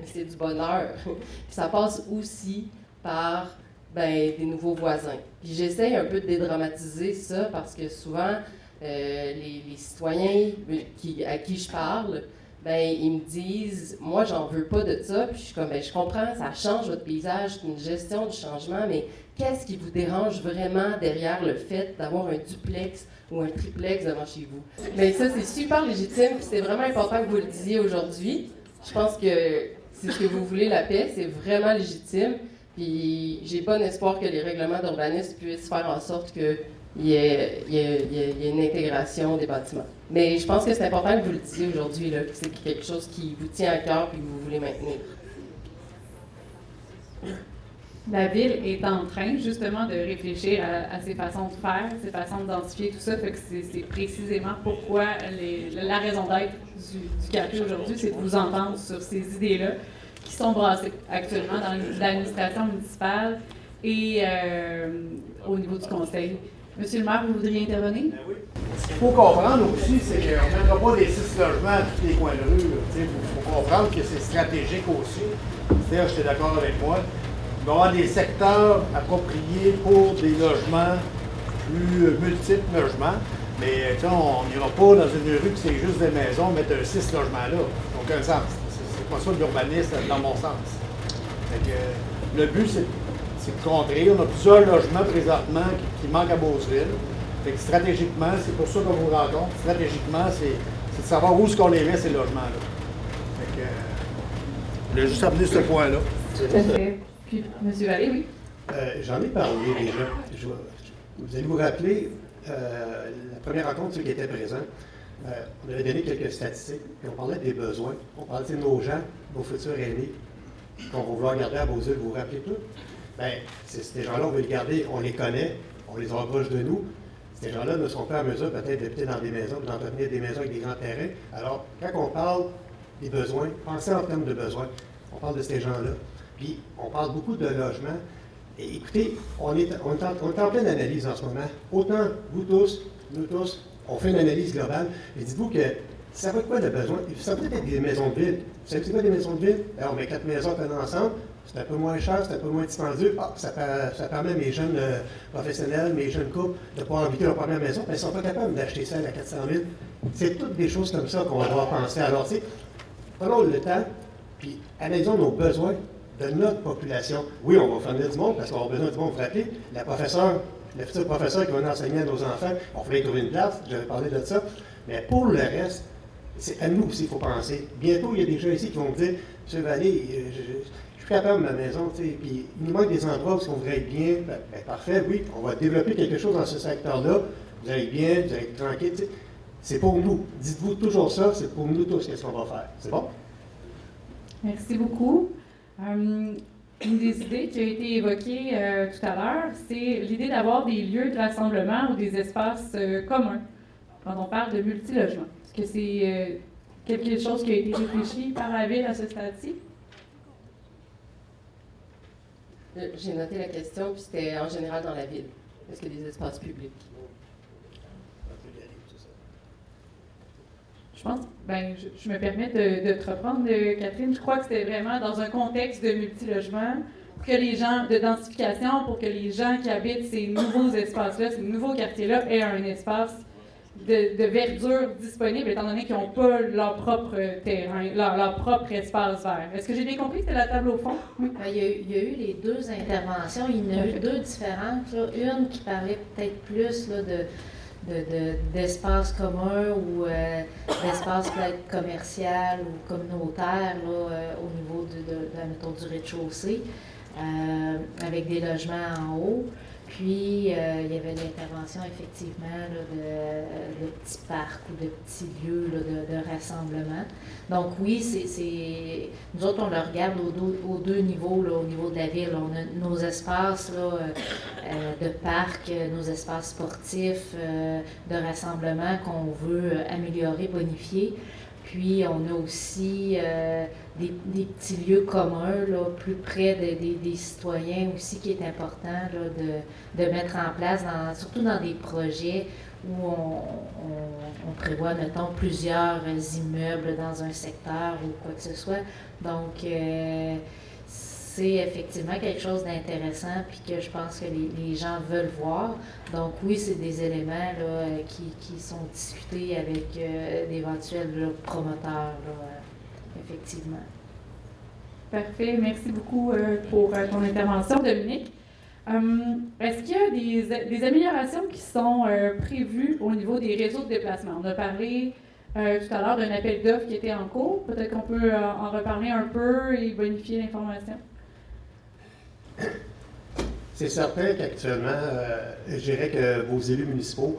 Speaker 5: C'est du bonheur. Puis ça passe aussi par des nouveaux voisins. Puis j'essaie un peu de dédramatiser ça parce que souvent, les citoyens à qui je parle, ils me disent, moi, j'en veux pas de ça. Puis je suis comme, je comprends, ça change votre paysage, c'est une gestion du changement, mais qu'est-ce qui vous dérange vraiment derrière le fait d'avoir un duplex ou un triplex devant chez vous? Mais ça, c'est super légitime, puis c'est vraiment important que vous le disiez aujourd'hui. Je pense que c'est ce que vous voulez, la paix, c'est vraiment légitime. Puis j'ai bon espoir que les règlements d'urbanisme puissent faire en sorte qu'il y ait une intégration des bâtiments. Mais je pense que c'est important que vous le disiez aujourd'hui, là, que c'est quelque chose qui vous tient à cœur et que vous voulez maintenir.
Speaker 1: La Ville est en train, justement, de réfléchir à ses façons de faire, ses façons d'identifier tout ça. Fait que c'est précisément pourquoi la raison d'être du café aujourd'hui, c'est de vous entendre sur ces idées-là qui sont brassées actuellement dans l'administration municipale et au niveau du conseil. Monsieur le maire, vous voudriez intervenir?
Speaker 2: Oui. Ce qu'il faut comprendre aussi, c'est qu'on ne mettra pas des 6 logements à tous les coins de rue. Il faut comprendre que c'est stratégique aussi. C'est-à-dire, j'étais d'accord avec moi. Il va y avoir des secteurs appropriés pour des logements plus multiples logements. Mais on n'ira pas dans une rue que c'est juste des maisons, mettre 6 logements là. Ça n'a aucun sens. C'est pas ça l'urbanisme dans mon sens. Fait que, le but, c'est de contrer. On a plusieurs logements présentement qui manquent à Beauceville. Fait que stratégiquement, c'est pour ça qu'on vous rencontre. Stratégiquement, c'est de savoir où est-ce qu'on les met, ces logements-là. Fait que, je voulais juste amener ce point-là.
Speaker 1: Tout à fait. Puis, M. Vallée, oui.
Speaker 7: J'en ai parlé déjà. Vous allez vous rappeler, la première rencontre, ceux qui étaient présents, on avait donné quelques statistiques, puis on parlait des besoins. On parlait de nos gens, nos futurs aînés, qu'on va vouloir garder à Beauceville. Vous vous rappelez tout? Ces gens-là, on veut les garder, on les connaît, on les approche de nous. Ces gens-là ne sont pas en mesure peut-être d'habiter dans des maisons, d'entretenir des maisons avec des grands terrains. Alors, quand on parle des besoins, pensez en termes de besoins. On parle de ces gens-là. Puis, on parle beaucoup de logement. Et écoutez, on est en pleine analyse en ce moment. Autant vous tous, nous tous, on fait une analyse globale. Et dites-vous que ça va être quoi le besoin? Ça peut être des maisons de ville. Vous savez c'est quoi des maisons de ville? Alors, on met 4 maisons ensemble. C'est un peu moins cher, c'est un peu moins dispendieux. Ça permet à mes jeunes professionnels, mes jeunes couples de pouvoir habiter leur première maison. Mais ils ne sont pas capables d'acheter ça à 400 000. C'est toutes des choses comme ça qu'on va devoir penser. Alors, tu sais, prenons le temps, puis analysons nos besoins de notre population. Oui, on va fournir du monde parce qu'on a besoin du monde. Vous vous rappelez, le futur professeur qui va enseigner à nos enfants, on voulait trouver une place, j'avais parlé de ça. Mais pour le reste, c'est à nous aussi qu'il faut penser. Bientôt, il y a des gens ici qui vont me dire, M. Vallée, je suis capable de ma maison, tu sais, puis il nous manque des endroits où on voudrait être bien. Parfait, oui, on va développer quelque chose dans ce secteur-là. Vous allez être bien, vous allez être tranquille, tu sais. C'est pour nous. Dites-vous toujours ça, c'est pour nous tous qu'est-ce qu'on va faire. C'est bon?
Speaker 1: Merci beaucoup. Une des idées qui a été évoquée tout à l'heure, c'est l'idée d'avoir des lieux de rassemblement ou des espaces communs quand on parle de multilogement. Est-ce que c'est quelque chose qui a été réfléchi par la Ville à ce stade-ci?
Speaker 5: J'ai noté la question, puis c'était en général dans la ville. Est-ce qu'il y a des espaces publics?
Speaker 1: Je pense, je me permets de te reprendre, Catherine. Je crois que c'était vraiment dans un contexte de multilogement, que les gens, de densification, pour que les gens qui habitent ces nouveaux espaces-là, ces nouveaux quartiers-là, aient un espace de verdure disponible, étant donné qu'ils n'ont pas leur propre terrain, leur propre espace vert. Est-ce que j'ai bien compris que c'était la table au fond? Oui.
Speaker 6: Il y a eu les deux interventions. Il y en a eu deux différentes. Là. Une qui parlait peut-être plus là, d'espace commun ou d'espace peut-être commercial ou communautaire là, au niveau mettons, du rez-de-chaussée, avec des logements en haut. Puis, il y avait l'intervention, effectivement, là, de petits parcs ou de petits lieux là, de rassemblement. Donc, oui, nous autres, on le regarde aux deux niveaux, là, au niveau de la ville. On a nos espaces là, de parcs, nos espaces sportifs, de rassemblement qu'on veut améliorer, bonifier. Puis, on a aussi des petits lieux communs, là, plus près des citoyens aussi, qui est important là, de mettre en place, surtout dans des projets où on prévoit, mettons, plusieurs immeubles dans un secteur ou quoi que ce soit. Donc, c'est effectivement quelque chose d'intéressant puis que je pense que les gens veulent voir. Donc oui, c'est des éléments là, qui sont discutés avec d'éventuels là, promoteurs, là, effectivement.
Speaker 1: Parfait. Merci beaucoup pour ton intervention, Dominique. Est-ce qu'il y a des améliorations qui sont prévues au niveau des réseaux de déplacement? On a parlé tout à l'heure d'un appel d'offres qui était en cours. Peut-être qu'on peut en reparler un peu et bonifier l'information.
Speaker 7: C'est certain qu'actuellement, je dirais que vos élus municipaux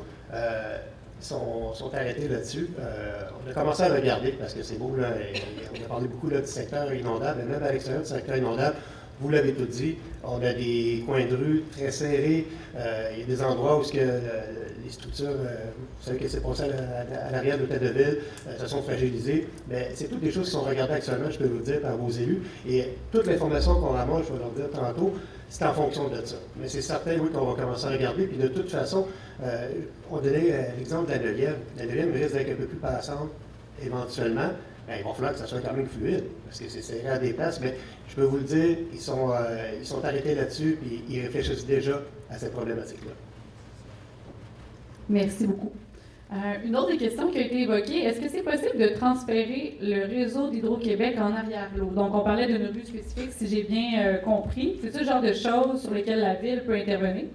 Speaker 7: sont arrêtés là-dessus. On a commencé à regarder parce que c'est beau, là, et on a parlé beaucoup là, du secteur inondable, mais même à l'extérieur du secteur inondable, vous l'avez tout dit, on a des coins de rue très serrés, il y a des endroits où les structures, vous savez que c'est passé à l'arrière de l'hôtel de ville, se sont fragilisées, mais c'est toutes des choses qui sont regardées actuellement, je peux vous le dire, par vos élus, et toute l'information qu'on ramasse, je vais leur dire tantôt, c'est en fonction de ça. Mais c'est certain, oui, qu'on va commencer à regarder, puis de toute façon, on donnait l'exemple de la 9e. La 9e risque d'être un peu plus passante éventuellement. Bien, il va falloir que ça soit quand même fluide, parce que c'est serré à des places, mais je peux vous le dire, ils sont arrêtés là-dessus, puis ils réfléchissent déjà à cette problématique-là.
Speaker 1: Merci beaucoup. Une autre des questions qui a été évoquée, est-ce que c'est possible de transférer le réseau d'Hydro-Québec en arrière-l'eau? Donc, on parlait d'une rue spécifique, si j'ai bien compris. C'est ce genre de choses sur lesquelles la Ville peut intervenir?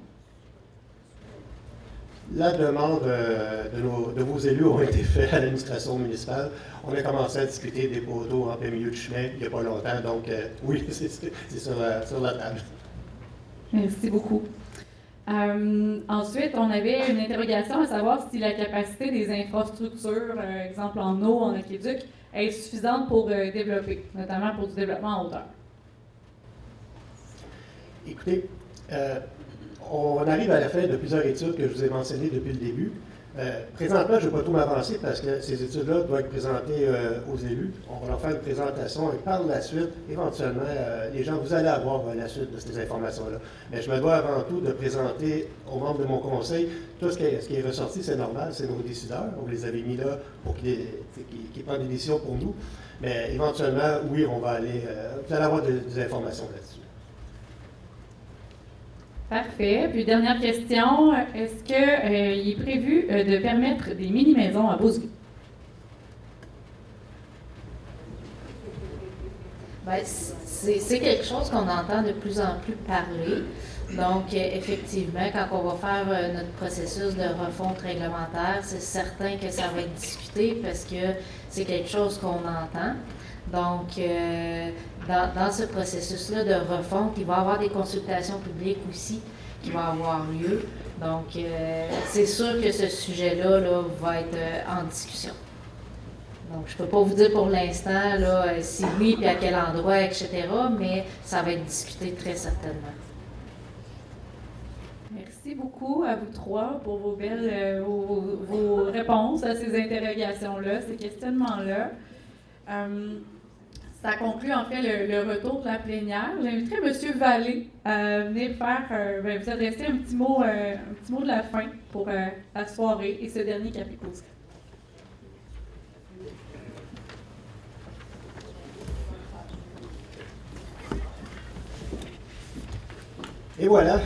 Speaker 7: La demande de vos élus ont été faite à l'administration municipale. On a commencé à discuter des poteaux en plein milieu du chemin il n'y a pas longtemps, donc oui, c'est sur la table.
Speaker 1: Merci beaucoup. Ensuite, on avait une interrogation à savoir si la capacité des infrastructures, exemple en eau, en aqueduc, est suffisante pour développer, notamment pour du développement en hauteur.
Speaker 7: Écoutez, on arrive à la fin de plusieurs études que je vous ai mentionnées depuis le début. Présentement, je ne vais pas tout m'avancer parce que ces études-là doivent être présentées aux élus. On va leur faire une présentation et par la suite, éventuellement, les gens, vous allez avoir la suite de ces informations-là. Mais je me dois avant tout de présenter aux membres de mon conseil tout ce qui est ressorti, c'est normal, c'est nos décideurs. On les avait mis là pour qu'ils prennent des décisions pour nous. Mais éventuellement, oui, on va aller, vous allez avoir des informations là-dessus.
Speaker 1: Parfait. Puis, dernière question, est-ce qu'il est prévu de permettre des mini-maisons à Beauceville?
Speaker 6: Bien, c'est quelque chose qu'on entend de plus en plus parler. Donc, effectivement, quand on va faire notre processus de refonte réglementaire, c'est certain que ça va être discuté parce que c'est quelque chose qu'on entend. Donc, dans ce processus-là de refonte, il va y avoir des consultations publiques aussi qui vont avoir lieu. Donc, c'est sûr que ce sujet-là là, va être en discussion. Donc, je ne peux pas vous dire pour l'instant là, si oui, puis à quel endroit, etc., mais ça va être discuté très certainement.
Speaker 1: Merci beaucoup à vous trois pour vos belles vos réponses à ces interrogations-là, ces questionnements-là. Ça conclut en fait le retour de la plénière. J'inviterai M. Vallée à venir vous adresser un petit mot de la fin pour la soirée et ce dernier café cause.
Speaker 7: Et voilà,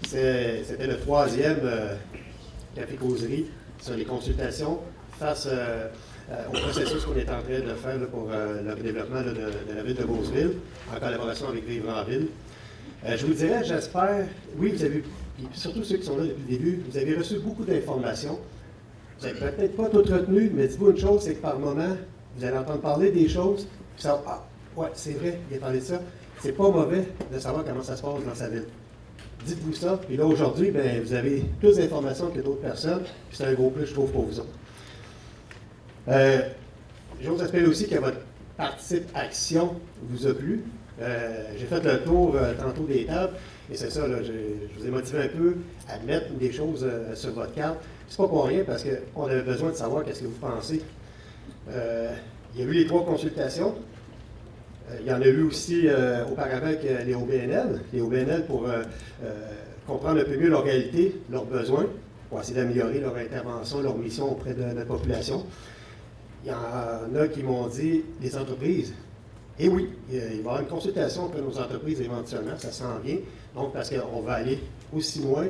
Speaker 7: c'était le 3e café-causerie sur les consultations face au processus qu'on est en train de faire là, pour le redéveloppement là, de la ville de Beauceville, en collaboration avec Vivre en Ville. Je vous dirais, j'espère, oui, vous avez, surtout ceux qui sont là depuis le début, vous avez reçu beaucoup d'informations. Vous n'avez peut-être pas toutes retenues, mais dites-vous une chose, c'est que par moment, vous allez entendre parler des choses, puis ça, ah, ouais, c'est vrai, il a parlé de ça. C'est pas mauvais de savoir comment ça se passe dans sa ville. dites-vous ça. Puis là, aujourd'hui, ben, vous avez plus d'informations que d'autres personnes. Puis c'est un gros plus, je trouve, pour vous autres. J'ose espérer aussi que votre participation vous a plu. J'ai fait le tour tantôt des tables. Et c'est ça, là, je vous ai motivé un peu à mettre des choses sur votre carte. C'est pas pour rien, parce qu'on avait besoin de savoir qu'est-ce que vous pensez. Il y a eu les 3 consultations. Il y en a eu aussi auparavant avec les OBNL. Les OBNL pour comprendre un peu mieux leur réalité, leurs besoins, pour essayer d'améliorer leur intervention, leur mission auprès de la population. Il y en a qui m'ont dit les entreprises. Et oui, il va y avoir une consultation auprès de nos entreprises éventuellement, ça s'en vient. Donc, parce qu'on va aller aussi loin.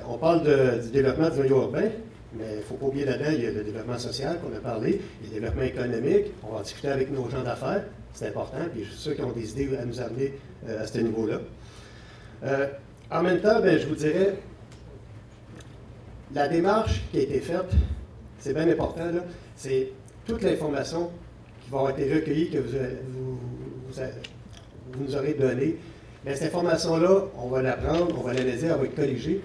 Speaker 7: On parle du développement du milieu urbain, mais il ne faut pas oublier là-dedans, il y a le développement social qu'on a parlé, le développement économique. On va discuter avec nos gens d'affaires, c'est important, puis je suis sûr qu'ils ont des idées à nous amener à ce niveau-là. En même temps, ben, je vous dirais, la démarche qui a été faite, c'est bien important, là, c'est toute l'information qui va avoir été recueillie, que vous nous aurez donnée. Mais cette information-là, on va la prendre, on va l'analyser, elle va être corrigée.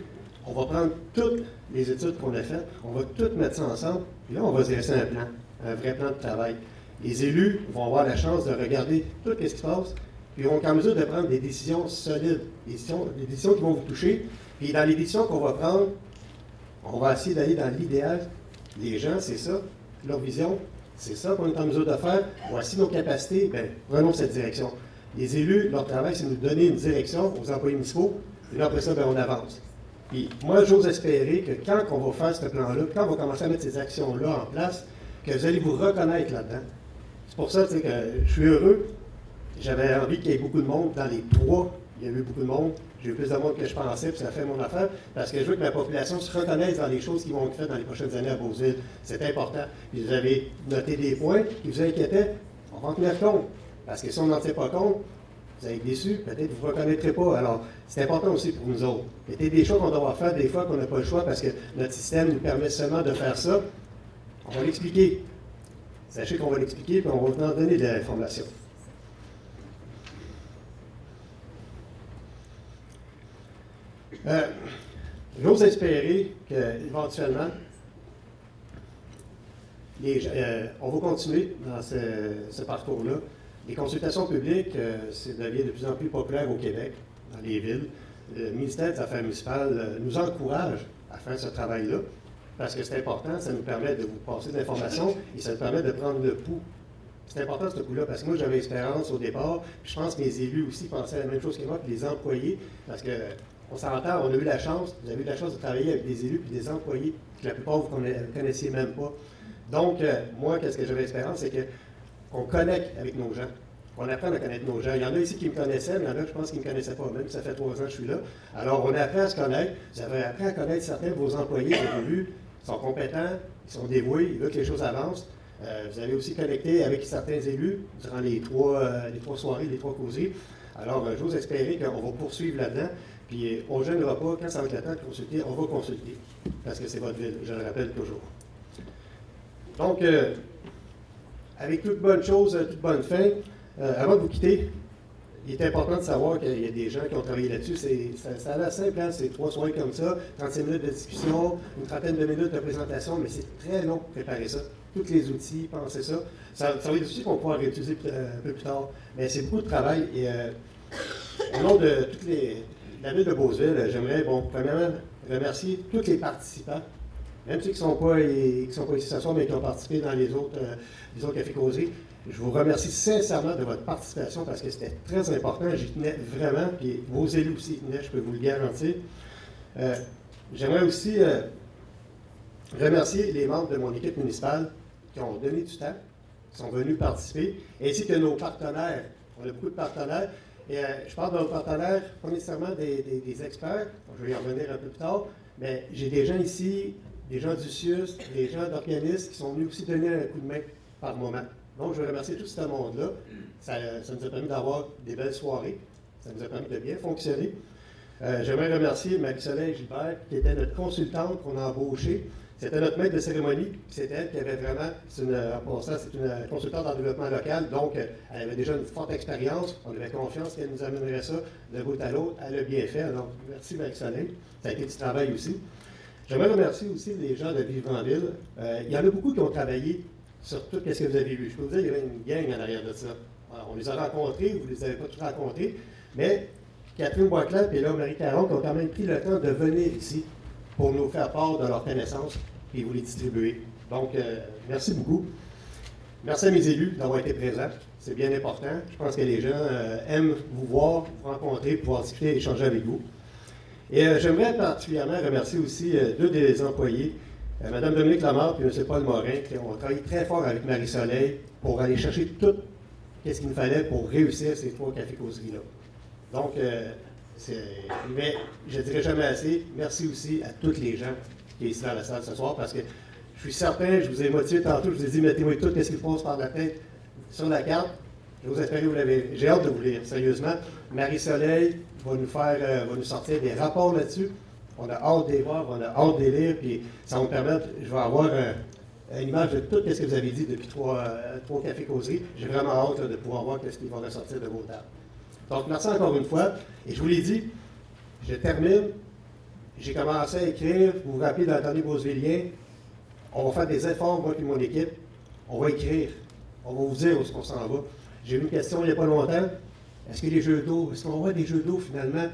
Speaker 7: On va prendre toutes les études qu'on a faites, on va toutes mettre ça ensemble, et là, on va se dresser un plan, un vrai plan de travail. Les élus vont avoir la chance de regarder tout ce qui se passe, puis ils vont être en mesure de prendre des décisions solides, des décisions qui vont vous toucher. Puis dans les décisions qu'on va prendre, on va essayer d'aller dans l'idéal. Les gens, c'est ça, leur vision, c'est ça qu'on est en mesure de faire. Voici nos capacités, bien, prenons cette direction. Les élus, leur travail, c'est de nous donner une direction aux employés municipaux, et là, après ça, bien, on avance. Puis moi, j'ose espérer que quand on va faire ce plan-là, quand on va commencer à mettre ces actions-là en place, que vous allez vous reconnaître là-dedans. C'est pour ça que je suis heureux. J'avais envie qu'il y ait beaucoup de monde dans les 3. Il y a eu beaucoup de monde. J'ai eu plus de monde que je pensais, puis ça fait mon affaire, parce que je veux que la population se reconnaisse dans les choses qui vont être faites dans les prochaines années à Beauceville. C'est important. Puis vous avez noté des points qui vous inquiétaient. On va en tenir compte. Parce que si on n'en tient pas compte, vous allez être déçus, peut-être que vous ne vous reconnaîtrez pas. Alors, c'est important aussi pour nous autres. Il y a des choses qu'on doit faire des fois qu'on n'a pas le choix parce que notre système nous permet seulement de faire ça. On va l'expliquer. Sachez qu'on va l'expliquer, puis on va vous en donner de l'information. J'ose espérer qu'éventuellement, on va continuer dans ce parcours-là. Les consultations publiques, c'est devient de plus en plus populaire au Québec, dans les villes. Le ministère des Affaires municipales nous encourage à faire ce travail-là, parce que c'est important, ça nous permet de vous passer de l'information et ça nous permet de prendre le pouls. C'est important ce coup-là, parce que moi j'avais expérience au départ, puis je pense que mes élus aussi pensaient la même chose que moi, puis les employés, parce que on s'entend, on a eu la chance, vous avez eu la chance de travailler avec des élus puis des employés, que la plupart vous ne connaissiez même pas. Donc, moi, qu'est-ce que j'avais expérience, c'est qu'on connecte avec nos gens. On apprend à connaître nos gens. Il y en a ici qui me connaissaient, mais il y en a, je pense, qui ne me connaissaient pas, même si ça fait 3 ans que je suis là. Alors, on apprend à se connaître. Vous avez appris à connaître certains de vos employés, vous avez vu, ils sont compétents, ils sont dévoués, ils veulent que les choses avancent. Vous avez aussi connecté avec certains élus durant les trois soirées, les 3 causeries. Alors, j'ose espérer qu'on va poursuivre là-dedans. Puis, on ne gênera pas, quand ça va être le temps de consulter, on va consulter. Parce que c'est votre ville, je le rappelle toujours. Donc, avec toute bonne chose, toute bonne fin, avant de vous quitter, il est important de savoir qu'il y a des gens qui ont travaillé là-dessus. C'est à la simple, hein? C'est 3 soirées comme ça, 35 minutes de discussion, une trentaine de minutes de présentation, mais c'est très long de préparer ça. Tous les outils, pensez ça. Ça va être des outils qu'on va pouvoir réutiliser un peu plus tard. Mais c'est beaucoup de travail. Et au nom de toute la ville de Beauceville, j'aimerais, premièrement, remercier tous les participants, même ceux qui ne sont pas ici ce soir, mais qui ont participé dans les autres cafés-causeries. Je vous remercie sincèrement de votre participation parce que c'était très important. J'y tenais vraiment, puis vos élus aussi y tenaient, je peux vous le garantir. J'aimerais aussi remercier les membres de mon équipe municipale qui ont donné du temps, qui sont venus participer, ainsi que nos partenaires. On a beaucoup de partenaires. Et je parle de nos partenaires, pas nécessairement des experts, je vais y revenir un peu plus tard, mais j'ai des gens ici, des gens du CIUS, des gens d'organismes qui sont venus aussi donner un coup de main par moment. Donc, je veux remercier tout ce monde-là. Ça nous a permis d'avoir des belles soirées. Ça nous a permis de bien fonctionner. J'aimerais remercier Marie-Soleil Gilbert, qui était notre consultante qu'on a embauchée. C'était notre maître de cérémonie. C'est elle qui avait vraiment, c'est une consultante en développement local, donc elle avait déjà une forte expérience. On avait confiance qu'elle nous amènerait ça de bout à l'autre. Elle a bien fait. Alors, merci Marie-Soleil. Ça a été du travail aussi. J'aimerais remercier aussi les gens de Vivre-en-Ville. Il y en a beaucoup qui ont travaillé sur tout ce que vous avez vu. Je peux vous dire, il y avait une gang en arrière de ça. Alors, on les a rencontrés, vous ne les avez pas tous rencontrés, mais Catherine Boisclair et là Marie Caron qui ont quand même pris le temps de venir ici pour nous faire part de leurs connaissances et vous les distribuer. Donc, merci beaucoup. Merci à mes élus d'avoir été présents. C'est bien important. Je pense que les gens aiment vous voir, vous rencontrer, pouvoir discuter et échanger avec vous. Et j'aimerais particulièrement remercier aussi deux des employés, Mme Dominique Lamarre et M. Paul Morin, qui ont travaillé très fort avec Marie-Soleil pour aller chercher tout ce qu'il nous fallait pour réussir ces 3 cafés-causeries-là. Donc, mais je ne dirai jamais assez, merci aussi à tous les gens qui sont ici dans la salle ce soir, parce que je suis certain, je vous ai motivé tantôt, je vous ai dit, mettez-moi tout ce qui passe par la tête sur la carte. Je vous espère que vous l'avez. J'ai hâte de vous lire, sérieusement. Marie-Soleil va nous sortir des rapports là-dessus. On a hâte de les voir, on a hâte de les lire, puis ça va me permettre, je vais avoir une image de tout ce que vous avez dit depuis 3 cafés-causeries. J'ai vraiment hâte de pouvoir voir ce qui va ressortir de vos tables. Donc, merci encore une fois. Et je vous l'ai dit, je termine. J'ai commencé à écrire. Vous vous rappelez dans l'Atelier Beaucevillien, on va faire des efforts, moi et mon équipe. On va écrire. On va vous dire où est-ce qu'on s'en va. J'ai eu une question il n'y a pas longtemps. Est-ce que les jeux d'eau, est-ce qu'on va des jeux d'eau finalement?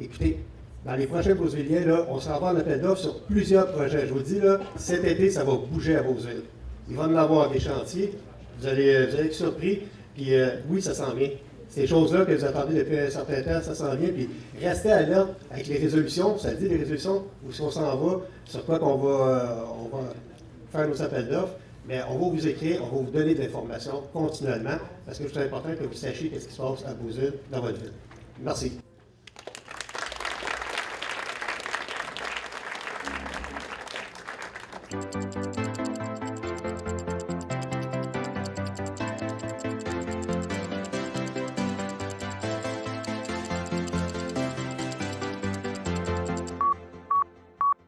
Speaker 7: Écoutez, dans les prochains Beaucevilliens, là, on s'en va en appel d'offres sur plusieurs projets. Je vous dis, là, cet été, ça va bouger à Beauceville. Il va y en avoir des chantiers. Vous allez être surpris. Puis oui, ça s'en vient. Ces choses-là que vous attendez depuis un certain temps, ça s'en vient. Puis restez alerte avec les résolutions. Ça dit les résolutions, où est-ce qu'on s'en va, sur quoi qu'on va, on va faire nos appels d'offres. Mais on va vous écrire, on va vous donner de l'information continuellement, parce que c'est important que vous sachiez ce qui se passe à Beauceville, dans votre ville. Merci.